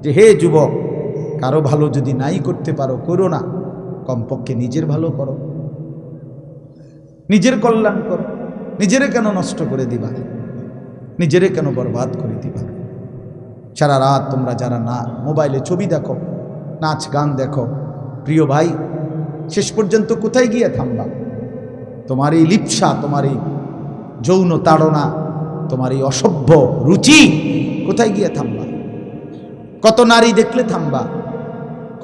যে হে যুবক, কারো ভালো যদি নাই করতে পারো করো না, কমপক্ষে নিজের ভালো করো, নিজের কল্যাণ করো। নিজেরে কেন নষ্ট করে দিবা, নিজেরে কেন বরবাদ করে দিবা? সারা রাত তোমরা যারা না মোবাইলে ছবি দেখো, নাচ গান দেখো, প্রিয় ভাই, শেষ পর্যন্ত কোথায় গিয়ে থামবা? তোমার এই লিপ্সা, তোমার এই যৌন তাড়না, তোমার এই অসভ্য রুচি কোথায় গিয়ে থামবা? কত নারী দেখলে থামবা?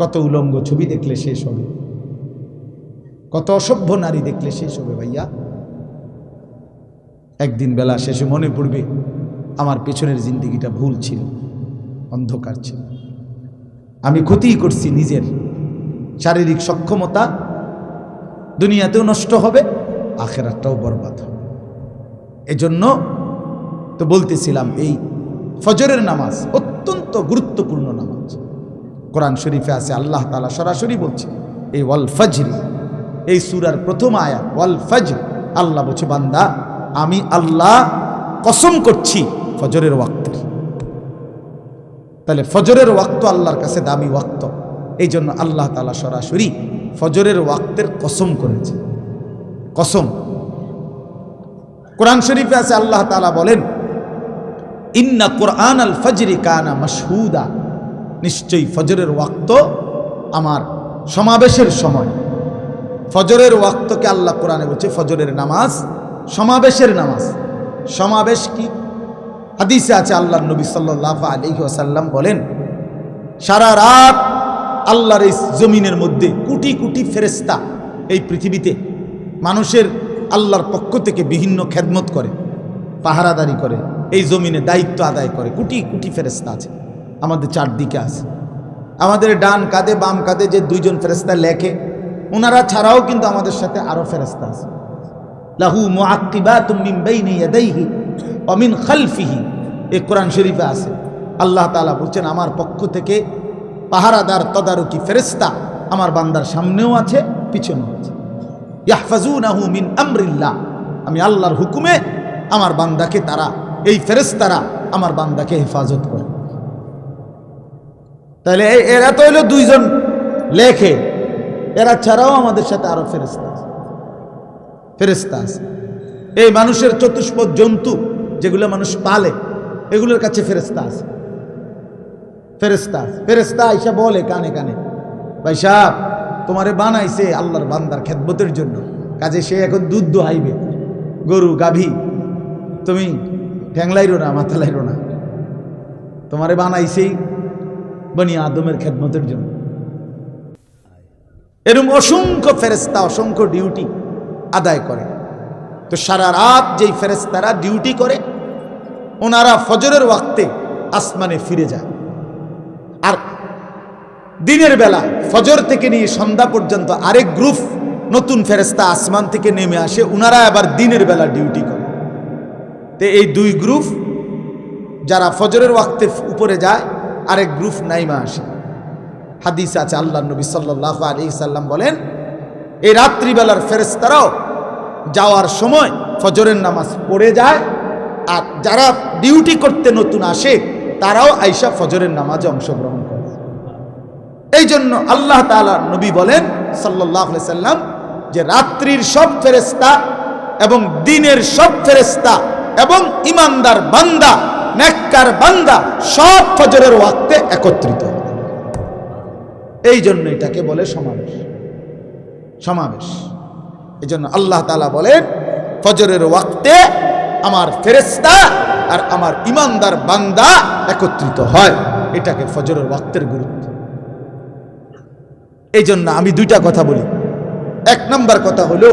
কত উলঙ্গ ছবি দেখলে শেষ হবে? কত অসভ্য নারী দেখলে শেষ হবে ভাইয়া? একদিন বেলা শেষে মনে পড়বে আমার পেছনের জিন্দেগিটা ভুল ছিল, অন্ধকার ছিল, আমি ক্ষতি করছি নিজের। শারীরিক সক্ষমতা দুনিয়াতেও নষ্ট হবে, আখিরাতটাও বরবাদ হবে। এজন্য তো বলতেছিলাম, এই ফজরের নামাজ অত্যন্ত গুরুত্বপূর্ণ নামাজ। কোরআন শরীফে আছে, আল্লাহ তাআলা সরাসরি বলছে, এই ওয়াল ফজরি, এই সূরার প্রথম আয়াত ওয়াল ফজর, আল্লাহ বলছে বান্দা আমি আল্লাহ কসম করছি ফজরের ওয়াক্তের। তাহলে ফজরের ওয়াক্ত আল্লাহর কাছে দামি ওয়াক্ত, এই জন্য আল্লাহ তাআলা সরাসরি ফজরের ওয়াক্তের কসম করেছে। কসম কোরআন শরীফে আছে, আল্লাহ তাআলা বলেন ইন্না কুরআন আল ফজরি কানা মাশহুদা, নিশ্চয়ই ফজরের ওয়াক্ত আমার সমাবেশের সময়। ফজরের ওয়াক্তকে আল্লাহ কোরআনে বলছে ফজরের নামাজ সমাবেশের নামাজ। সমাবেশ কি? হাদিসে আছে, আল্লাহর নবী সাল্লাল্লাহু আলাইহি ওয়াসাল্লাম বলেন, সারা রাত আল্লাহর এই জমিনের মধ্যে কোটি কোটি ফেরেশতা এই পৃথিবীতে মানুষের আল্লাহর পক্ষ থেকে বিভিন্ন খেদমত করে, পাহারাদারি করে, এই জমিনে দায়িত্ব আদায় করে। কোটি কোটি ফেরেশতা আছে আমাদের চারদিকে আছে। আমাদের ডান কাঁধে বাম কাঁধে যে দুইজন ফেরেশতা লেখে, ওনারা ছাড়াও কিন্তু আমাদের সাথে আরো ফেরেশতা আছে। লাহু মুআক্কিবাতুম মিন বাইনি ইয়াদাইহি ওয়া মিন খালফিহি, এই কোরআন শরীফে আছে। আল্লাহ তাআলা বলছেন আমার পক্ষ থেকে পাহারাদার তদারকি ফেরেশতা আমার বান্দার সামনেও আছে, পিছনেও আছে। ইয়াহফাজুনাহু মিন আমরিল্লাহ, আমি আল্লাহর হুকুমে আমার বান্দাকে তারা, এই ফেরেশতারা আমার বান্দাকে হেফাজত করে। তাহলে এরা তো হইল দুইজন লেখে, এরা ছাড়াও আমাদের সাথে আরো ফেরেশতা আছে, ফেরেশতা আছে। এই মানুষের চতুষ্পদ জন্তু যেগুলো মানুষ পালে, এগুলোর কাছে ফেরেশতা আছে। ফেরেশতা ফেরেশতা আইসা বলে কানে কানে, ভাই সাহেব তোমারে বানাইছে আল্লাহর বান্দার খেদমতের জন্য, কাজে সে এখন দুধ দোহাইবে, গরু গাভী, তুমি ঠ্যাংলাইরো না, মাথা লাইরো না, তোমারে বানাইছেই বনি আদমের খেদমতের জন্য। এরকম অসংখ্য ফেরেশতা অসংখ্য ডিউটি আদায় করে। তো সারা রাত যেই ফেরেশতারা ডিউটি করে, ওনারা ফজরের ওয়াক্তে আসমানে ফিরে যায়। আর দিনের বেলা ফজর থেকে নিয়ে সন্ধ্যা পর্যন্ত আরেক গ্রুপ নতুন ফেরেশতা আসমান থেকে নেমে আসে, ওনারা আবার দিনের বেলা ডিউটি করে। তো এই দুই গ্রুপ, যারা ফজরের ওয়াক্তে উপরে যায়, আরেক গ্রুপ নাইমা আসে। হাদিস আছে, আল্লাহর নবী সাল্লাল্লাহু আলাইহি সাল্লাম বলেন, এই রাত্রিবেলার ফেরেশতারাও যাওয়ার সময় ফজরের নামাজ পড়ে যায়, আর যারা ডিউটি করতে নতুন আসে তারাও আইসা ফজরের নামাজে অংশগ্রহণ করে। এই জন্য আল্লাহ তাআলা নবী বলেন সাল্লাল্লাহু আলাইহি সাল্লাম যে রাত্রির সব ফেরেশতা এবং দিনের সব ফেরেশতা এবং ইমানদার বান্দা, নেককার বান্দা সব ফজরের ওয়াক্তে একত্রিত হবে। এই জন্য এটাকে বলে সমাবেশ। সমাবেশ এই জন্য আল্লাহ তাআলা বলেন ফজরের ওয়াক্তে আমার ফেরেশতা আর আমার ইমানদার বান্দা একত্রিত হয়, এটাকে ফজরের ওয়াক্তের গুরুত্ব। এই জন্য আমি দুইটা কথা বলি। এক নাম্বার কথা হলো,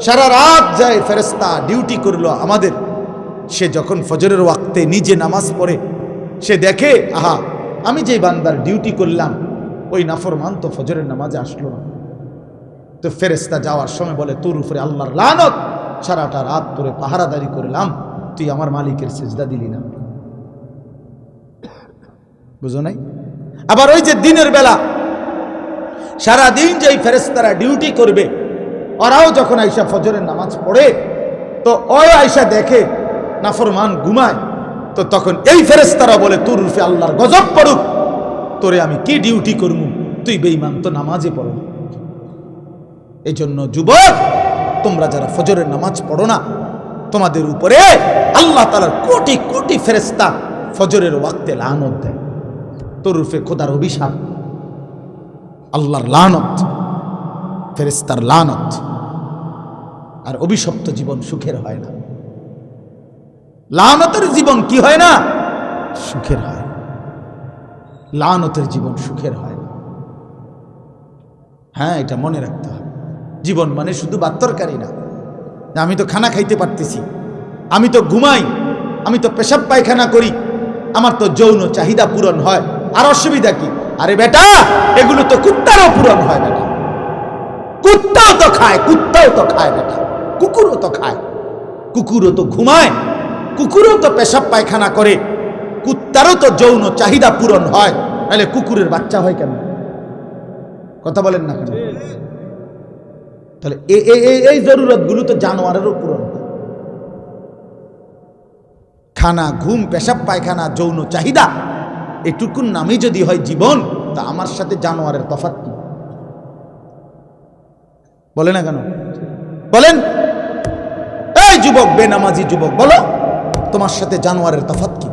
সারা রাত যায় ফেরেশতা ডিউটি করলো আমাদের, সে যখন ফজরের ওয়াক্তে নিজে নামাজ পড়ে, সে দেখে আহা আমি যে বান্দার ডিউটি করলাম ওই নাফরমান তো ফজরের নামাজে আসলো না। তো ফেরেশতা যাওয়ার সময় বলে, তোর উপরে আল্লাহর লানত, সারাটা রাত তোরে পাহারাদারি করলাম, তুই আমার মালিকের সিজদা দিলি না। বুঝো নাই? আবার ওই যে দিনের বেলা সারাদিন যেই ফেরেশতারা ডিউটি করবে, ওরাও যখন আইসা ফজরের নামাজ পড়ে, তো ওই আইসা দেখে নাফরমান ঘুমায়, তো তখন এই ফেরেশতারা বলে তোর রূপে আল্লাহর গজব পড়ুক, তোরে আমি কি ডিউটি করবো, তুই বেঈমান তো নামাজে পড়ো না। এই জন্য যুবক, তোমরা যারা ফজরের নামাজ পড়ো না, তোমাদের উপরে আল্লাহ তাআলার কোটি কোটি ফেরেশতা ফজরের ওয়াক্তে লানত দেয়। তোর রূপে খোদার অভিশাপ, আল্লাহর লানত, ফেরেশতার লানত। আর অভিশপ্ত জীবন সুখের হয় না, লানতের জীবন কি হয় না, সুখের হয়। লানতের জীবন সুখের হয় না। হ্যাঁ, এটা মনে রাখতে হবে। জীবন মানে শুধু ভাত তরকারি না। আমি তো খানা খাইতে পারতেছি, আমি তো ঘুমাই, আমি তো পেশাব পায়খানা করি, আমার তো যৌন চাহিদা পূরণ হয়, আর অসুবিধা কি? আরে বেটা, এগুলো তো কুত্তারও পূরণ হয় বেটা। কুত্তাও তো খায়, কুত্তাও তো খায় বেটা, কুকুরও তো খায়, কুকুরও তো ঘুমায়, কুকুরও তো পেশাব পায়খানা করে, কুত্তারও তো যৌন চাহিদা পূরণ হয়। তাহলে কুকুরের বাচ্চা হয় কেন? কথা বলেন না কেন? তাহলে এই জরুরত গুলো তো জানোয়ারেরও পূরণ হয়। খানা, ঘুম, পেশাব পায়খানা, যৌন চাহিদা, এটুকুর নামই যদি হয় জীবন, তা আমার সাথে জানোয়ারের তফাৎ কি? বলে না কেন? বলেন, এই যুবক, বেনামাজি যুবক, বলো তোমার সাথে জানোয়ারের তফাৎ কি?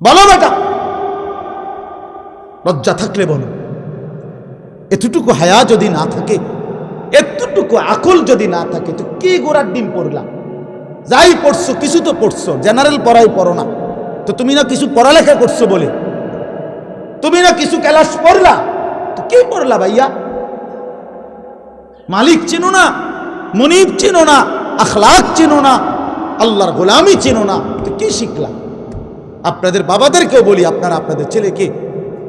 বলো বেটা, লজ্জা থাকলে বলো। এতটুকু হায়া যদি না থাকে, এতটুকু আকল যদি না থাকে, তো কি গোড়ার ডিম পড়লা? যাই পড়ছো, কিছু তো পড়ছো, জেনারেল পড়াই পড়ো না তো। তুমি না কিছু পড়ালেখা করছো বলে, তুমি না কিছু ক্লাস পড়লা, তো কি পড়লা ভাইয়া? মালিক চেনো না, মনিব চেনো না, আখলাক চেনো না, আল্লাহর গোলামি চেনো না, তো কি শিখলা? আপনাদের বাবাদেরকেও বলি, আপনারা আপনাদের ছেলেকে,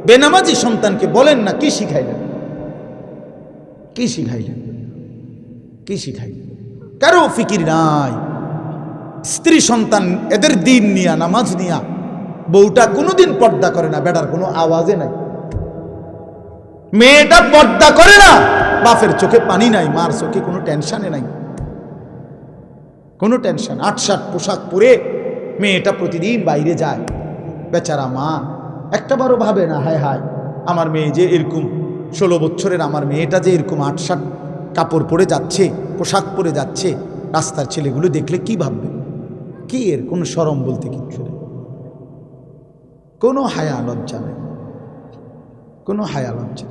বেনামাজি সন্তানকে বলেন না, কি শিখাইলেন? কি শিখাইলেন? কি শিখাইলেন? কারো ফিকির নাই। স্ত্রী সন্তান এদের দিন নিয়া, নামাজ নিয়া, বউটা কোনোদিন পর্দা করে না, বেটার কোনো আওয়াজে নাই। মেয়েটা পর্দা করে না, বাপের চোখে পানি নাই, মার চোখে কোনো টেনশনে নাই, কোনো টেনশন। ৮-৭ পোশাক পরে মেয়েটা প্রতিদিন বাইরে যায়, বেচারা মা একটাবারও ভাবে না, হায় হায় আমার মেয়ে যে এরকম 16 বছরের আমার মেয়েটা যে এরকম ৮-৭ কাপড় পরে যাচ্ছে, পোশাক পরে যাচ্ছে, রাস্তার ছেলেগুলো দেখলে কি ভাববে? কি এর কোনো শরম বলতে কিচ্ছু নেই, কোনো হায়া লজ্জা নেই, কোনো হায়া লজ্জা।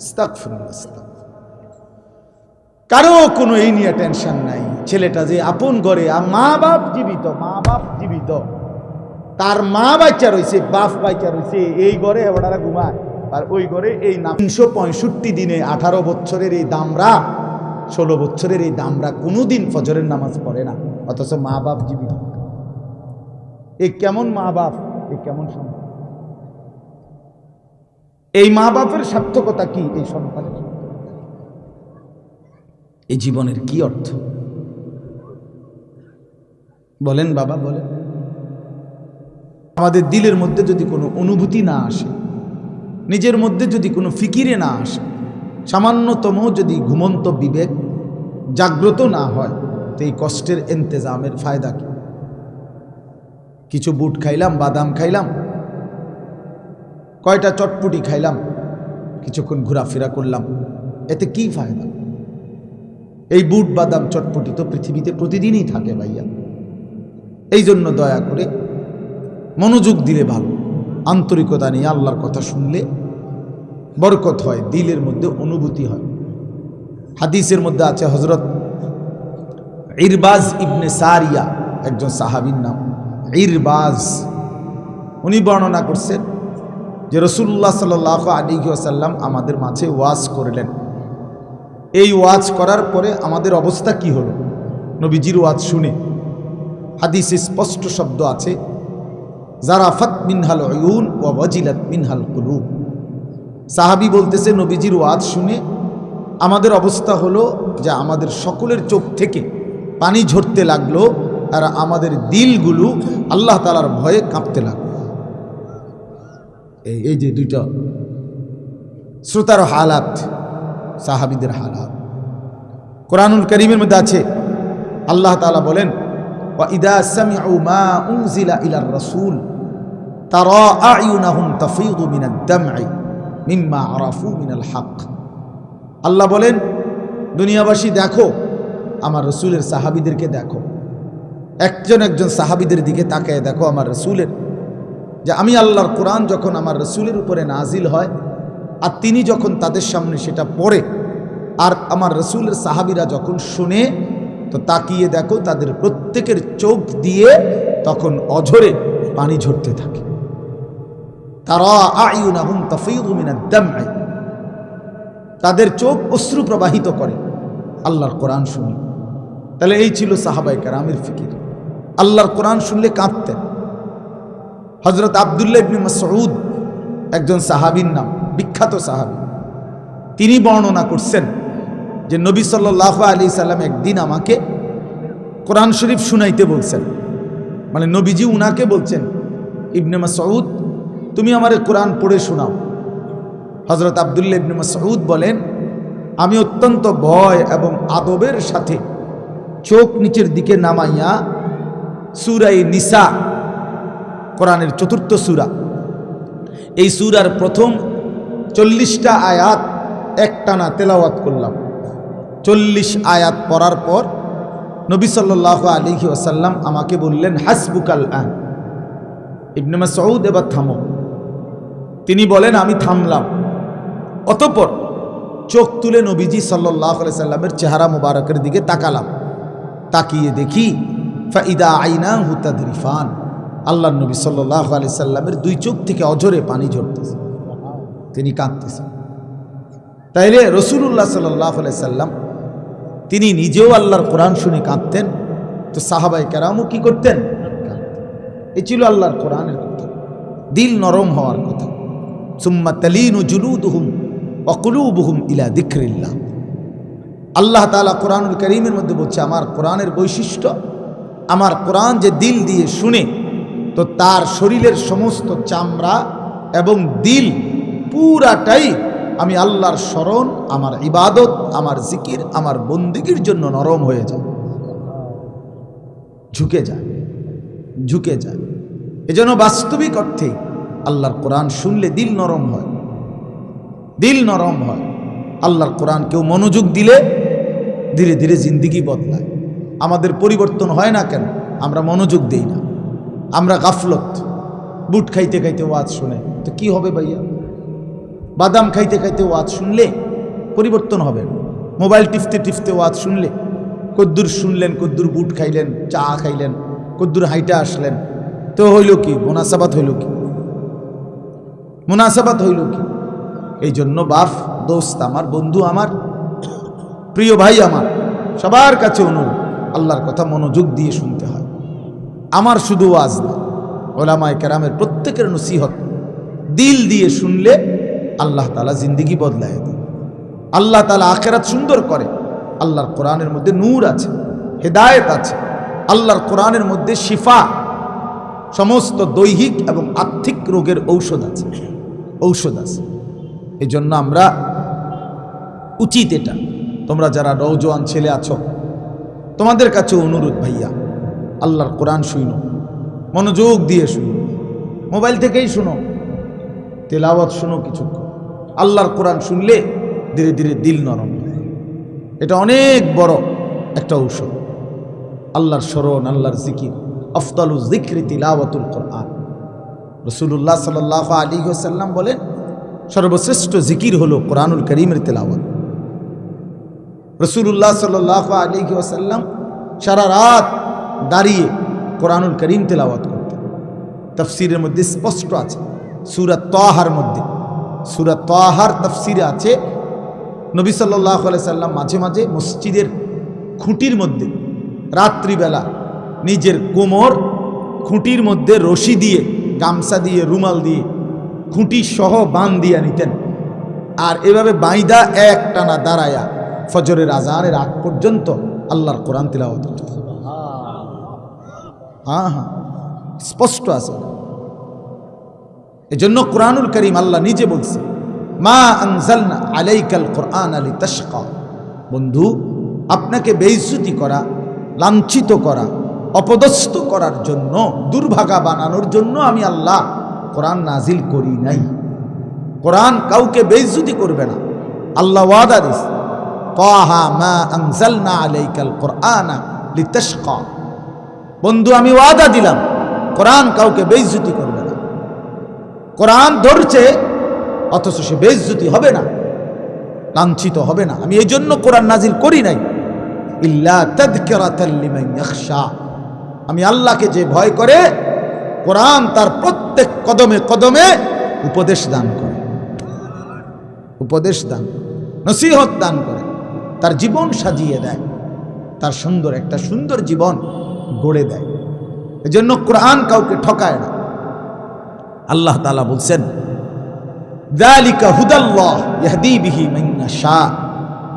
আস্তাগফিরুল্লাহ। কারো কোনো এই নিয়ে টেনশন নাই। ছেলেটা যে আপন ঘরে, মা বাপ জীবিত, মা বাপ জীবিত, তার মা বাচ্চা রয়েছে, বাপ বাচ্চা রয়েছে, এই ঘরে ওনারা ঘুমায়, আর ওই ঘরে এই 365 দিনে 18 বছরের এই দামরা, 16 বছরের এই দামরা কোনোদিন ফজরের নামাজ পড়ে না, অথচ মা বাপ জীবিত। এই কেমন মা বাপ, এই কেমন সন্তান? এই মা বাপের সার্থকতা কি? এই সন্তানের এই জীবনের কি অর্থ? বলেন বাবা, বলেন। আমাদের দিলের মধ্যে যদি কোনো অনুভূতি না আসে, নিজের মধ্যে যদি কোনো ফিকিরে না আসে, সামান্যতম যদি ঘুমন্ত বিবেক জাগ্রত না হয়, তো এই কষ্টের ইন্তেজামের ফায়দা কি? কিছু বুট খাইলাম, বাদাম খাইলাম, কয়টা চটপুটি খাইলাম, কিছুক্ষণ ঘোরাফেরা করলাম, এতে কি ফায়দা? এই বুট বাদাম চটপটি তো পৃথিবীতে প্রতিদিনই থাকে ভাইয়া। এই জন্য দয়া করে মনোযোগ দিলে ভালো, আন্তরিকতা নিয়ে আল্লাহর কথা শুনলে বরকত হয়, দিলের মধ্যে অনুভূতি হয়। হাদিসের মধ্যে আছে, হযরত ইরবাজ ইবনে সারিয়া, একজন সাহাবীর নাম ইরবাজ, উনি বর্ণনা করছেন যে রাসূলুল্লাহ সাল্লাল্লাহু আলাইহি ওয়াসাল্লাম আমাদের মাঝে ওয়াজ করলেন। এই ওয়াজ করার পরে আমাদের অবস্থা কি হলো? নবীজির ওয়াজ শুনে হাদিসে স্পষ্ট শব্দ আছে, জারাফাত মিনহাল উয়ুন ওয়া ওয়াজিলাত মিনহাল কুলুব। সাহাবী বলতেছে, নবীজির ওয়াজ শুনে আমাদের অবস্থা হলো যে আমাদের সকলের চোখ থেকে পানি ঝরতে লাগলো, আর আমাদের দিলগুলো আল্লাহ তাআলার ভয়ে কাঁপতে লাগলো। এই যে দুইটা শ্রোতার হালাত, সাহাবীদের হালাত। কোরআনুল কারীমের মধ্যে আছে, আল্লাহ তাআলা বলেন, ওয়া ইদা সামিউ মা উনজিলা ইলার রাসূল তারা আয়ুনাহুম তাফীদু মিনাদ দামঈ মিম্মা আরাফু মিনাল হক। আল্লাহ বলেন, দুনিয়াবাসী দেখো, আমার রসুলের সাহাবীদেরকে দেখো, একজন একজন সাহাবীদের দিকে তাকায় দেখো আমার রসুলের, যে আমি আল্লাহর কোরআন যখন আমার রসুলের উপরে নাজিল হয় আর তিনি যখন তাদের সামনে সেটা পড়ে আর আমার রসুলের সাহাবীরা যখন শুনে, তো তাকিয়ে দেখো তাদের প্রত্যেকের চোখ দিয়ে তখন অঝরে পানি ঝরতে থাকে। তারা আয়ুনাহুম তাফীদু মিনাদ দামঈ, তাদের চোখ অশ্রু প্রবাহিত করে আল্লাহর কোরআন শুনি। তাহলে এই ছিল সাহাবায়ে কেরামের ফিকির। আল্লাহর কোরআন শুনলে কাঁদতেন। হযরত আব্দুল্লাহ ইবনে মাসউদ একজন সাহাবীর নাম, বিখ্যাত সাহাবী, তিনি বর্ণনা করছেন যে নবী সাল্লাল্লাহু আলাইহি সাল্লাম একদিন আমাকে কোরআন শরীফ শুনাইতে বলছেন। মানে নবীজি উনাকে বলছেন, ইবনে মাসউদ তুমি আমারে কোরআন পড়ে শোনাও। হযরত আব্দুল্লাহ ইবনে মাসউদ বলেন, আমি অত্যন্ত ভয় এবং আদবের সাথে চোখ নিচের দিকে নামাইয়া সূরা নিসা, কোরআনের ৪র্থ সূরা, এই সূরার প্রথম ৪০টা আয়াত একটানা তেলাওয়াত করলাম। ৪০ আয়াত পড়ার পর নবী সাল্লাল্লাহু আলাইহি ওয়াসাল্লাম আমাকে বললেন, হাসবুকাল আন, ইবনে মাসউদ এবার থামো। তিনি বলেন, আমি থামলাম। অতঃপর চোখ তুলে নবীজি সাল্লাল্লাহু আলাইহি সাল্লামের চেহারা মুবারকের দিকে তাকালাম। তাকিয়ে দেখি ফাইদা আইনাহু তাদরিফান, আল্লাহর নবী সাল্লাল্লাহু আলাইহি সাল্লামের দুই চোখ থেকে অঝরে পানি ঝরতেছে, তিনি কাঁদতেছেন। তাইলে রাসূলুল্লাহ সাল্লাল্লাহু আলাইহি সাল্লাম তিনি নিজেও আল্লাহর কোরআন শুনে কাঁদতেন, তো সাহাবায়ে কেরামও কি করতেন? এই ছিল আল্লাহর কোরআনের কথা, দিল নরম হওয়ার কথা। সুম্মা তালিনু জুলুদুহুম ওয়া কুলুবুহুম ইলা যিকরিল্লাহ। আল্লাহ তাআলা কোরআনুল কারীমের মধ্যে বলছে, আমার কোরআনের বৈশিষ্ট্য, আমার কোরআন যে দিল দিয়ে শুনে, তো তার শরীরের সমস্ত চামড়া এবং দিল পুরাটাই আমি আল্লাহর স্মরণ, আমার ইবাদত, আমার জিকির, আমার বন্দেগীর জন্য নরম হয়ে যায়, ঝুঁকে যায়, ঝুঁকে যায়। এজন্য বাস্তবিক অর্থে আল্লাহর কোরআন শুনলে দিল নরম হয়, দিল নরম হয়। আল্লাহর কোরআন কেউ মনোযোগ দিলে ধীরে ধীরে জিন্দিগি বদলায়। আমাদের পরিবর্তন হয় না কেন? আমরা মনোযোগ দেই না, আমরা গাফলত। বুট খাইতে খাইতে ওয়াজ শুনে তো কি হবে ভাইয়া? বাদাম খাইতে খাইতে ওয়াজ শুনলে পরিবর্তন হবে না। মোবাইল টিপতে টিপতে ওয়াজ শুনলে কদ্দুর শুনলেন, কদ্দুর বুট খাইলেন, চা খাইলেন, কদ্দুর হাইটা আসলেন, তো হইল কি? মুনাসাবাত হইল কি? মুনাসাবাত হইল কি? এই জন্য বাপ, দোস্ত আমার, বন্ধু আমার, প্রিয় ভাই আমার, সবার কাছে অনুরোধ, আল্লাহর কথা মনোযোগ দিয়ে শুনতে হয়। আমার শুধু ওয়াজ না, ওলামায়ে কেরামের প্রত্যেকের নসিহত দিল দিয়ে শুনলে আল্লাহ তাআলা জিন্দেগি বদলায় দেয়, আল্লাহ তাআলা আখিরাত সুন্দর করে। আল্লাহর কোরআনের মধ্যে নূর আছে, হেদায়েত আছে, আল্লাহর কোরআনের মধ্যে শিফা, সমস্ত দৈহিক এবং আর্থিক রোগের ঔষধ আছে, ঔষধ আছে। এই জন্য আমরা উচিত এটা, তোমরা যারা নওজোয়ান ছেলে আছো, তোমাদের কাছে অনুরোধ ভাইয়া, আল্লাহর কোরআন শুনো, মনোযোগ দিয়ে শুনো, মোবাইল থেকেই শুনো, তেলাওয়াত শুনো কিছুক্ষণ। আল্লাহর কোরআন শুনলে ধীরে ধীরে দিল নরম হয়। এটা অনেক বড় একটা ঔষধ। আল্লাহর স্মরণ, আল্লাহর জিকির, আফদালুজ যিকরি তিলাওয়াতুল কোরআন। রাসূলুল্লাহ সাল্লাল্লাহু আলাইহি ওয়াসাল্লাম বলেন, সর্বশ্রেষ্ঠ জিকির হলো কোরআনুল কারীমের তেলাওয়াত। রাসূলুল্লাহ সাল্লাল্লাহু আলাইহি ওয়াসাল্লাম সারা রাত দাঁড়িয়ে কোরআনুল কারীম তেলাওয়াত করতেন। তাফসীরের মধ্যে স্পষ্ট আছে, সূরা তাহার মধ্যে, সূরা তাহার তাফসীরে আছে, নবী সাল্লাল্লাহু আলাইহি সাল্লাম মাঝে মাঝে মসজিদের খুঁটির মধ্যে রাত্রিবেলা নিজের কোমর খুঁটির মধ্যে রশি দিয়ে, গামছা দিয়ে, রুমাল দিয়ে খুঁটি সহ বান দিয়া নিতেন, আর এভাবে বাইদা এক টানা দাঁড়ায়া ফজরের আজানের আগ পর্যন্ত আল্লাহর কোরআন তিলাওয়াত করতেন। হ্যাঁ হ্যাঁ, স্পষ্ট আছে। এজন্য কোরআনুল কারীম আল্লাহ নিজে বলছে, মা আনজালনা আলাইকাল কোরআন লিতাশকা। বন্ধু, আপনাকে বেইজ্জতি করা, লাঞ্ছিত করা, অপদস্থ করার জন্য, দুর্ভাগা বানানোর জন্য আমি আল্লাহ কোরআন নাজিল করি নাই। কোরআন কাউকে বেইজ্জতি করবে না। আল্লাহ ওয়াদা দিস, তাহা মা আনজালনা আলাইকাল কুরআনা লিতাশকা। বন্ধু আমি ওয়াদা দিলাম, কোরআন কাউকে বেইজ্জতি করবে না। কোরআন ধরছে অথচ সে বেইজ্জতি হবে না, লাঞ্ছিত হবে না। আমি এই জন্য কোরআন নাজিল করি নাই, ইল্লা তাযকিরাতাল লিমান ইয়াখশা। আমি আল্লাহকে যে ভয় করে, কোরআন তার প্রত্যেক কদমে কদমে উপদেশ দান করে, উপদেশ দান, নসিহত দান করে, তার জীবন সাজিয়ে দেয়, তার সুন্দর একটা সুন্দর জীবন গড়ে দেয়। এজন্য কোরআন কাউকে ঠকায় না। আল্লাহ তাআলা বলছেন, যালিকা হুদাল্লাহ ইয়াহদি বিহি মান ইয়াশা।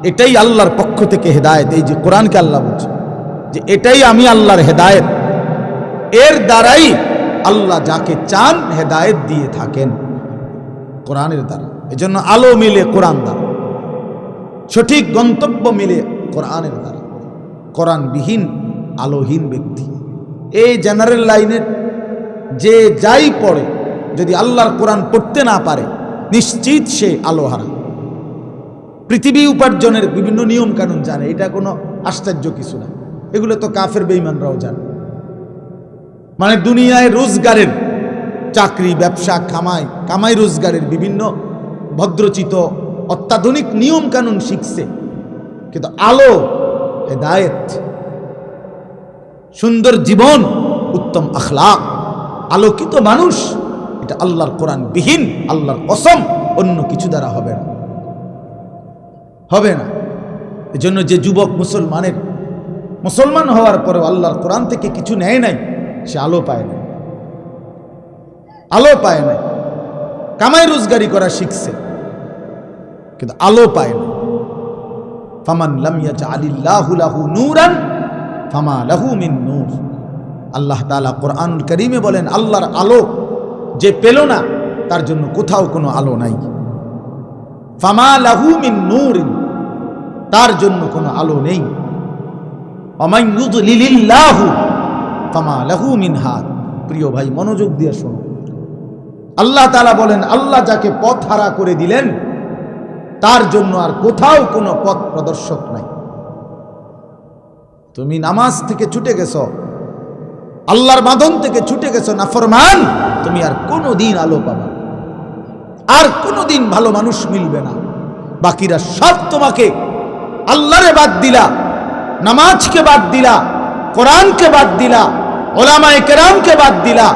এটাই আল্লাহর পক্ষ থেকে হেদায়েত। এই যে কোরআনকে আল্লাহ বলছে যে এটাই আমি আল্লাহর হেদায়েত, এর দ্বারাই আল্লাহ যাকে চান হেদায়েত দিয়ে থাকেন, কোরআনের দ্বারা। এজন্য আলো মিলে কোরআন দ্বারা, সঠিক গন্তব্য মিলে কোরআনের দ্বারা। কোরআনবিহীন আলোহীন ব্যক্তি, এই জেনারেল লাইনের যে যাই পড়ে, যদি আল্লাহর কোরআন পড়তে না পারে, নিশ্চিত সে আলোহারা। পৃথিবী উপার্জনের বিভিন্ন নিয়ম কানুন জানে, এটা কোনো আশ্চর্য কিছু না। এগুলো তো কাফের বেঈমানরাও জানে। মানে দুনিয়ায় রোজগারের, চাকরি, ব্যবসা, কামাই রোজগারের বিভিন্ন ভদ্রচিত অত্যাধুনিক নিয়ম কানুন শিখছে, কিন্তু আলো, হেদায়েত, সুন্দর জীবন, উত্তম আখলাক, আলোকিত মানুষ, এটা আল্লাহর কোরআন বিহীন, আল্লাহর কসম, অন্য কিছু দ্বারা হবে না, হবে না। এজন্য যে যুবক মুসলমান হওয়ার পরেও আল্লাহর কোরআন থেকে কিছু নেয় নাই, সে আলো পায় না, আলো পায় না। কামাই রোজগারি করা শিখছে, কিন্তু আলো পায় না। ফামান লাম ইয়াজআলিল্লাহু লাহু নূরান ফামা লাহু মিন নূর। আল্লাহ তাআলা কোরআন কারীমে বলেন, আল্লাহর আলো যে পেল না, তার জন্য কোথাও কোনো আলো নাই। ফামা লাহু মিন নূর, তার জন্য কোনো আলো নেই। ওয়ামান ইউদ্লিলিল্লাহু ফামা লাহু মিন হাদ। প্রিয় ভাই, মনোযোগ দিয়ে শোনো। আল্লাহ তাআলা বলেন, আল্লাহ যাকে পথ হারা করে দিলেন, তার জন্য আর কোথাও কোনো পথ প্রদর্শক নাই। তুমি নামাজ থেকে ছুটে গেছো, আল্লাহর বাঁধন থেকে ছুটে গেছো, নাফরমান, তুমি আর কোনোদিন আলো পাবে না, আর কোনোদিন ভালো মানুষ মিলবে না। বাকিরা সব তোমাকে আল্লাহরে বাদ দিলা, নামাজকে বাদ দিলা, কোরআনকে বাদ দিলা, ওলামায়ে কেরামকে বাদ দিলা,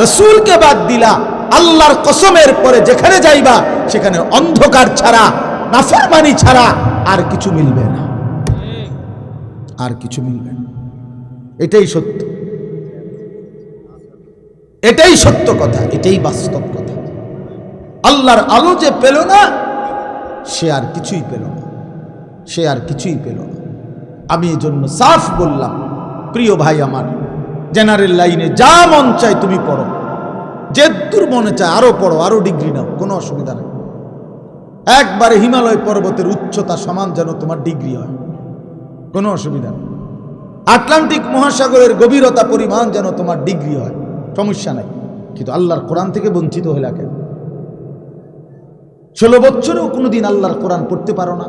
রসুলকে বাদ দিলা। আল্লাহর কসমের পরে যেখানে যাইবা, সেখানে অন্ধকার ছাড়া, নাফরমানি ছাড়া আর কিছু মিলবে না, আর কিছু মিলবে না। এটাই সত্য, এটাই সত্য কথা, এটাই বাস্তব কথা। আল্লাহর আলো যে পেল না, সে আর কিছুই পেল না, সে আর কিছুই পেল না। আমি এই জন্য সাফ বললাম, প্রিয় ভাই আমার, জেনারেল লাইনে যা মন চায় তুমি পড়ো, যে দূর মনে চায় আরো পড়ো, আরো ডিগ্রি নাও, কোনো অসুবিধা নেই। একবারে হিমালয় পর্বতের উচ্চতা সমান যেন তোমার ডিগ্রি হয়, কোনো অসুবিধা নেই। আটলান্টিক মহাসাগরের গভীরতা পরিমাণ যেন তোমার ডিগ্রি হয়, সমস্যা নাই। কিন্তু আল্লাহর কোরআন থেকে বঞ্চিত হইলা কেন? 16 বছরেও কোনোদিন আল্লাহর কোরআন পড়তে পারো না,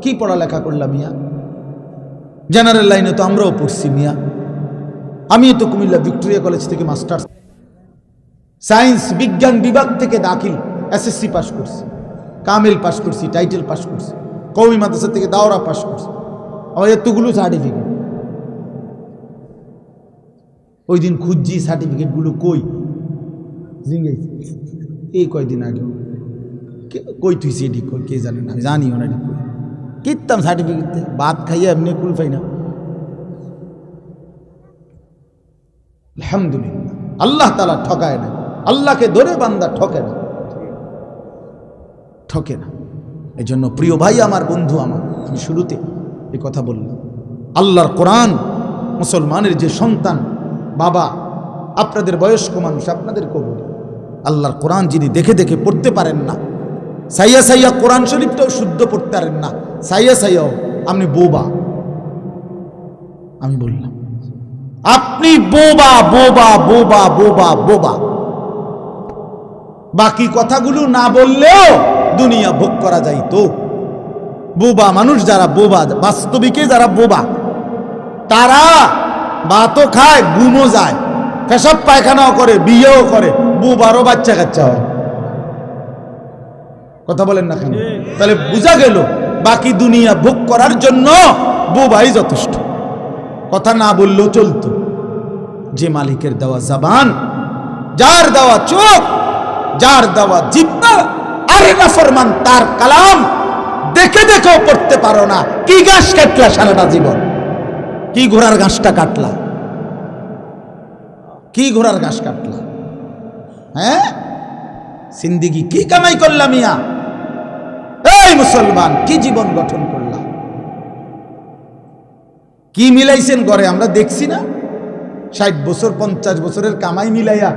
কি পড়ালেখা করলাম মিয়া? জেনারেল লাইনে তো আমরাও পড়ছি মিয়া। আমি তো কুমিল্লা ভিক্টোরিয়া কলেজ থেকে মাস্টার্স, সায়েন্স বিজ্ঞান বিভাগ থেকে দাখিল, এসএসসি পাস করছি, কামিল পাস করছি, টাইটেল পাস করছি, কওমি মাদ্রাসা থেকে দাওরা পাস করছি। আমার এতগুলো সার্টিফিকেট, ওই দিন খুঁজছি সার্টিফিকেটগুলো কই, জিঙ্গাইছি এই কয়দিন আগে, কই তুই সেটি কই, কে জানে না, জানিও না কিতাম সার্টিফিকেট ভাত খাইয়ে এমনি কুল পাই না। আলহামদুলিল্লাহ, আল্লাহ তাআলা ঠকায় না, আল্লাহকে ধরে বান্দা ঠকে না, ঠকে না। এই জন্য প্রিয় ভাই আমার, বন্ধু আমার, আমি শুরুতে এই কথা বললাম, আল্লাহর কোরআন মুসলমানের যে সন্তান, বাবা, আপনাদের বয়স্ক মানুষ, আপনাদেরকেও বলি, আল্লাহর কোরআন যিনি দেখে দেখে পড়তে পারেন না, সাইয়া সাইয়া কোরআন শরীফটাও শুদ্ধ পড়তে পারেন না, সাইয়া সাইয়াও আপনি বোবা। আমি বললাম আপনি বোবা, বোবা, বোবা, বোবা, বোবা। বাকি কথাগুলো না বললেও দুনিয়া ভোগ করা যাইতো। বোবা মানুষ যারা বোবা, বাস্তবিকে যারা বোবা, তারা ভাতও খায়, ঘুমও যায়, পেশাব পায়খানাও করে, বিয়েও করে, বোবারও বাচ্চা কাচ্চা হয়। কথা বলেন না কেন? তাহলে বোঝা গেল বাকি দুনিয়া ভোগ করার জন্য বোবাই যথেষ্ট। কথা না বললেও চলতো। যে মালিকের দেওয়া জবান, যার দেওয়া চোখ, যার দেওয়া জিহ্বা, আরে নাফরমান তার কালাম দেখে দেখেও পড়তে পারো না। কি ঘাস কাটলা সারাটা জীবন? কি ঘোড়ার ঘাসটা কাটলা? কি ঘোড়ার ঘাস কাটলা? হ্যাঁ, জিন্দেগি কি কামাই করলাম মিয়া? এই মুসলমান, কি জীবন গঠন করলাম? কি মিলাইছেন ঘরে? আমরা দেখছি না 60 বছর 50 বছরের কামাই মিলাইয়া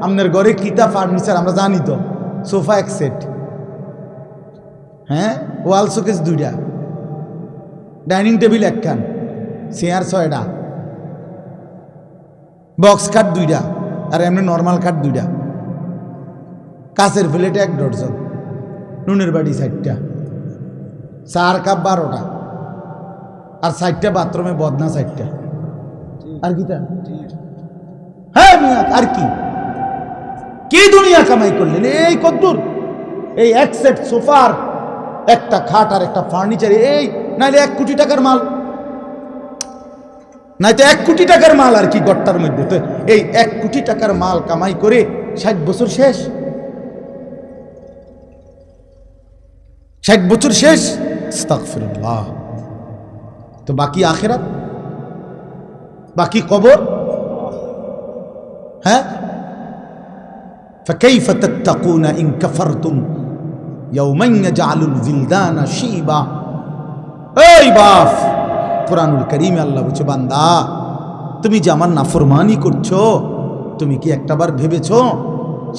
আপনার ঘরে কিতা ফার্নিচার আমরা জানি তো। সোফা এক সেট, হ্যাঁ, ওয়াল শোকেস 2টা, ডাইনিং টেবিল একখান, চেয়ার 6টা, বক্স খাট 2টা, আর এমনি নর্মাল খাট 2টা, কাঁচের প্লেট 1 ডজন, নুনের বাটি 4টা, চার কাপ 12টা, আর 4টা বাথরুমে বদনা 4টা। আর কি? হ্যাঁ মিয়া, আর কি কি দুনিয়া কামাই করলেন? এই কদ্দুর, এই এক সেট সোফার, একটা খাট আর একটা ফার্নিচার, এই নাইলে 1 কোটি টাকার মাল, নাই তো 1 কোটি টাকার মাল আর কি গট্টার মধ্যে। তো এই 1 কোটি টাকার মাল কামাই করে 60 বছর শেষ, 60 বছর শেষ। আস্তাগফিরুল্লাহ। তো বাকি আখিরাত, বাকি কবর। হ্যাঁ, فكيف تتقون إن كفرتم يوما يجعل الولدان شيبا। এই বাপ, কুরআনুল কারীমে আল্লাহ বলছে, বান্দা তুমি যে আমার নাফরমানি করছো, তুমি কি একটাবার ভেবেছো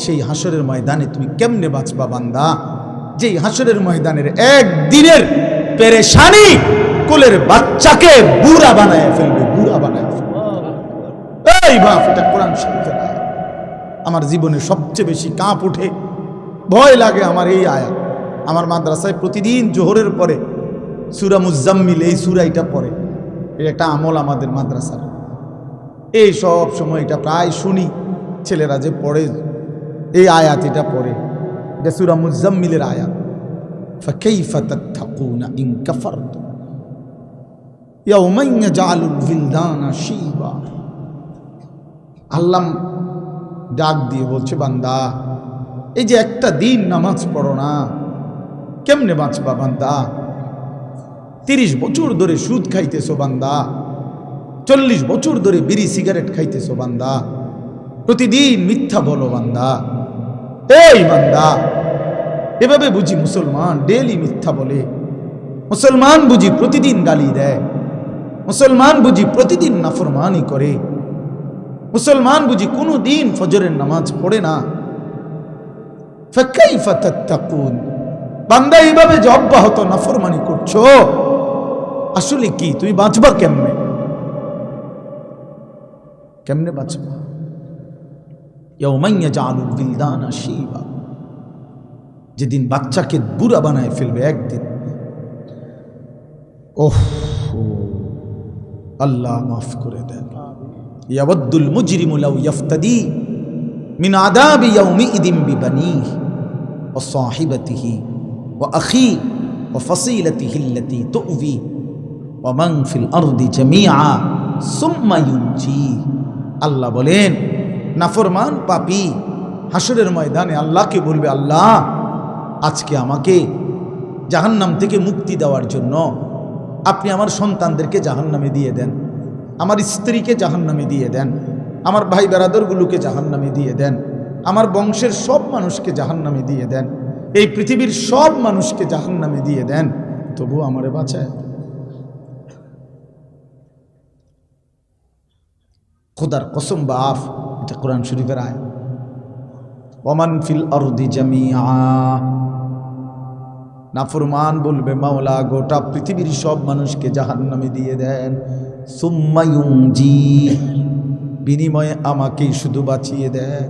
সেই হাসরের ময়দানে তুমি কেমনে বাঁচবা? বান্দা, যেই হাসরের ময়দানের একদিনের পেরেশানি কোলের বাচ্চাকে বুড়া বানায় ফেলবে, বুড়া বানায় ফেলবে। এই বাপ, এটা কোরআন শরীফের আয়াত। আমার জীবনে সবচেয়ে বেশি কাঁপ উঠে, ভয় লাগে আমার এই আয়াত। আমার মাদ্রাসায় প্রতিদিন জোহরের পরে সূরা মুজাম্মিল, এই সূরাটা পড়ে। এটা একটা আমল আমাদের মাদ্রাসার। এই সব সময় এটা প্রায় শুনি, ছেলেরা যে পড়ে এই আয়াত, এটা পড়ে, এটা সূরা মুজাম্মিলের আয়াত। ফাকাইফা তাত্তাকুনা ইন কাফারতুম ইয়াওমান ইয়াজআলুল বিলদানা শিবা। আল্লাহ ডাক দিয়ে বলছে, বান্দা এই যে একটা দিন নামাজ পড়ো না, কেমনে বাঁচবা বান্দা? 30 বছর ধরে সুদ খাইতেছো বান্দা, 40 বছর ধরে বিড়ি সিগারেট খাইতেছো বান্দা, প্রতিদিন মিথ্যা বলো বান্দা। এই বান্দা, এভাবে বুঝি মুসলমান ডেলি মিথ্যা বলে, মুসলমান বুঝি প্রতিদিন গালি দেয়, মুসলমান বুঝি প্রতিদিন নাফরমানি করে, মুসলমান বুঝি কোনো দিন ফজরের নামাজ পড়ে না। ফাকাইফা তাত্তাকুন, বান্দা এইভাবে যে অব্যাহত নাফরমানি করছো, আসলে কি তুমি বাঁচবা কেমনে? কেমনে বাঁচবা? ইয়াওমান ইয়াজআলুল বিলদানা শিবা, যেদিন বাচ্চাকে বুড়া বানায় ফেলবে একদিন। ওহ, আল্লাহ মাফ করে দেন। ইয়াওয়াদ্দুল মুজরিমু লাউ ইফতাদি মিন আযাবি ইয়াউমিইদিন বিবানিহি ওয়া সাহিবাতিহি ওয়া আখি ওয়া ফাসিলাতিহি আল্লাতী তু'বি ওয়া মান ফিল আরদি জামিআ সুম্মা ইউনজি। আল্লাহ বলেন, নাফরমান পাপী হাসরের ময়দানে আল্লাহকে বলবে, আল্লাহ আজকে আমাকে জাহান্নাম থেকে মুক্তি দেওয়ার জন্য আপনি আমার সন্তানদেরকে জাহান্নামে দিয়ে দেন, আমার স্ত্রীকে জাহান্নামে দিয়ে দেন, আমার ভাই বেরাদরগুলোকে জাহান্নামে দিয়ে দেন, আমার বংশের সব মানুষকে জাহান্নামে দিয়ে দেন, এই পৃথিবীর সব মানুষকে জাহান্নামে দিয়ে দেন, তবু আমারে বাঁচায়। খোদার কসম বাপ, এটা কোরআন শরীফের আয়াত। ওমান ফিল আরদি জামিআ, নাফরমান বলবে, মাওলা গোটা পৃথিবীর সব মানুষকে জাহান্নামে দিয়ে দেন, সুম্মা ইউনজি, বিনিময়ে আমাকেই শুধু বাঁচিয়ে দেন।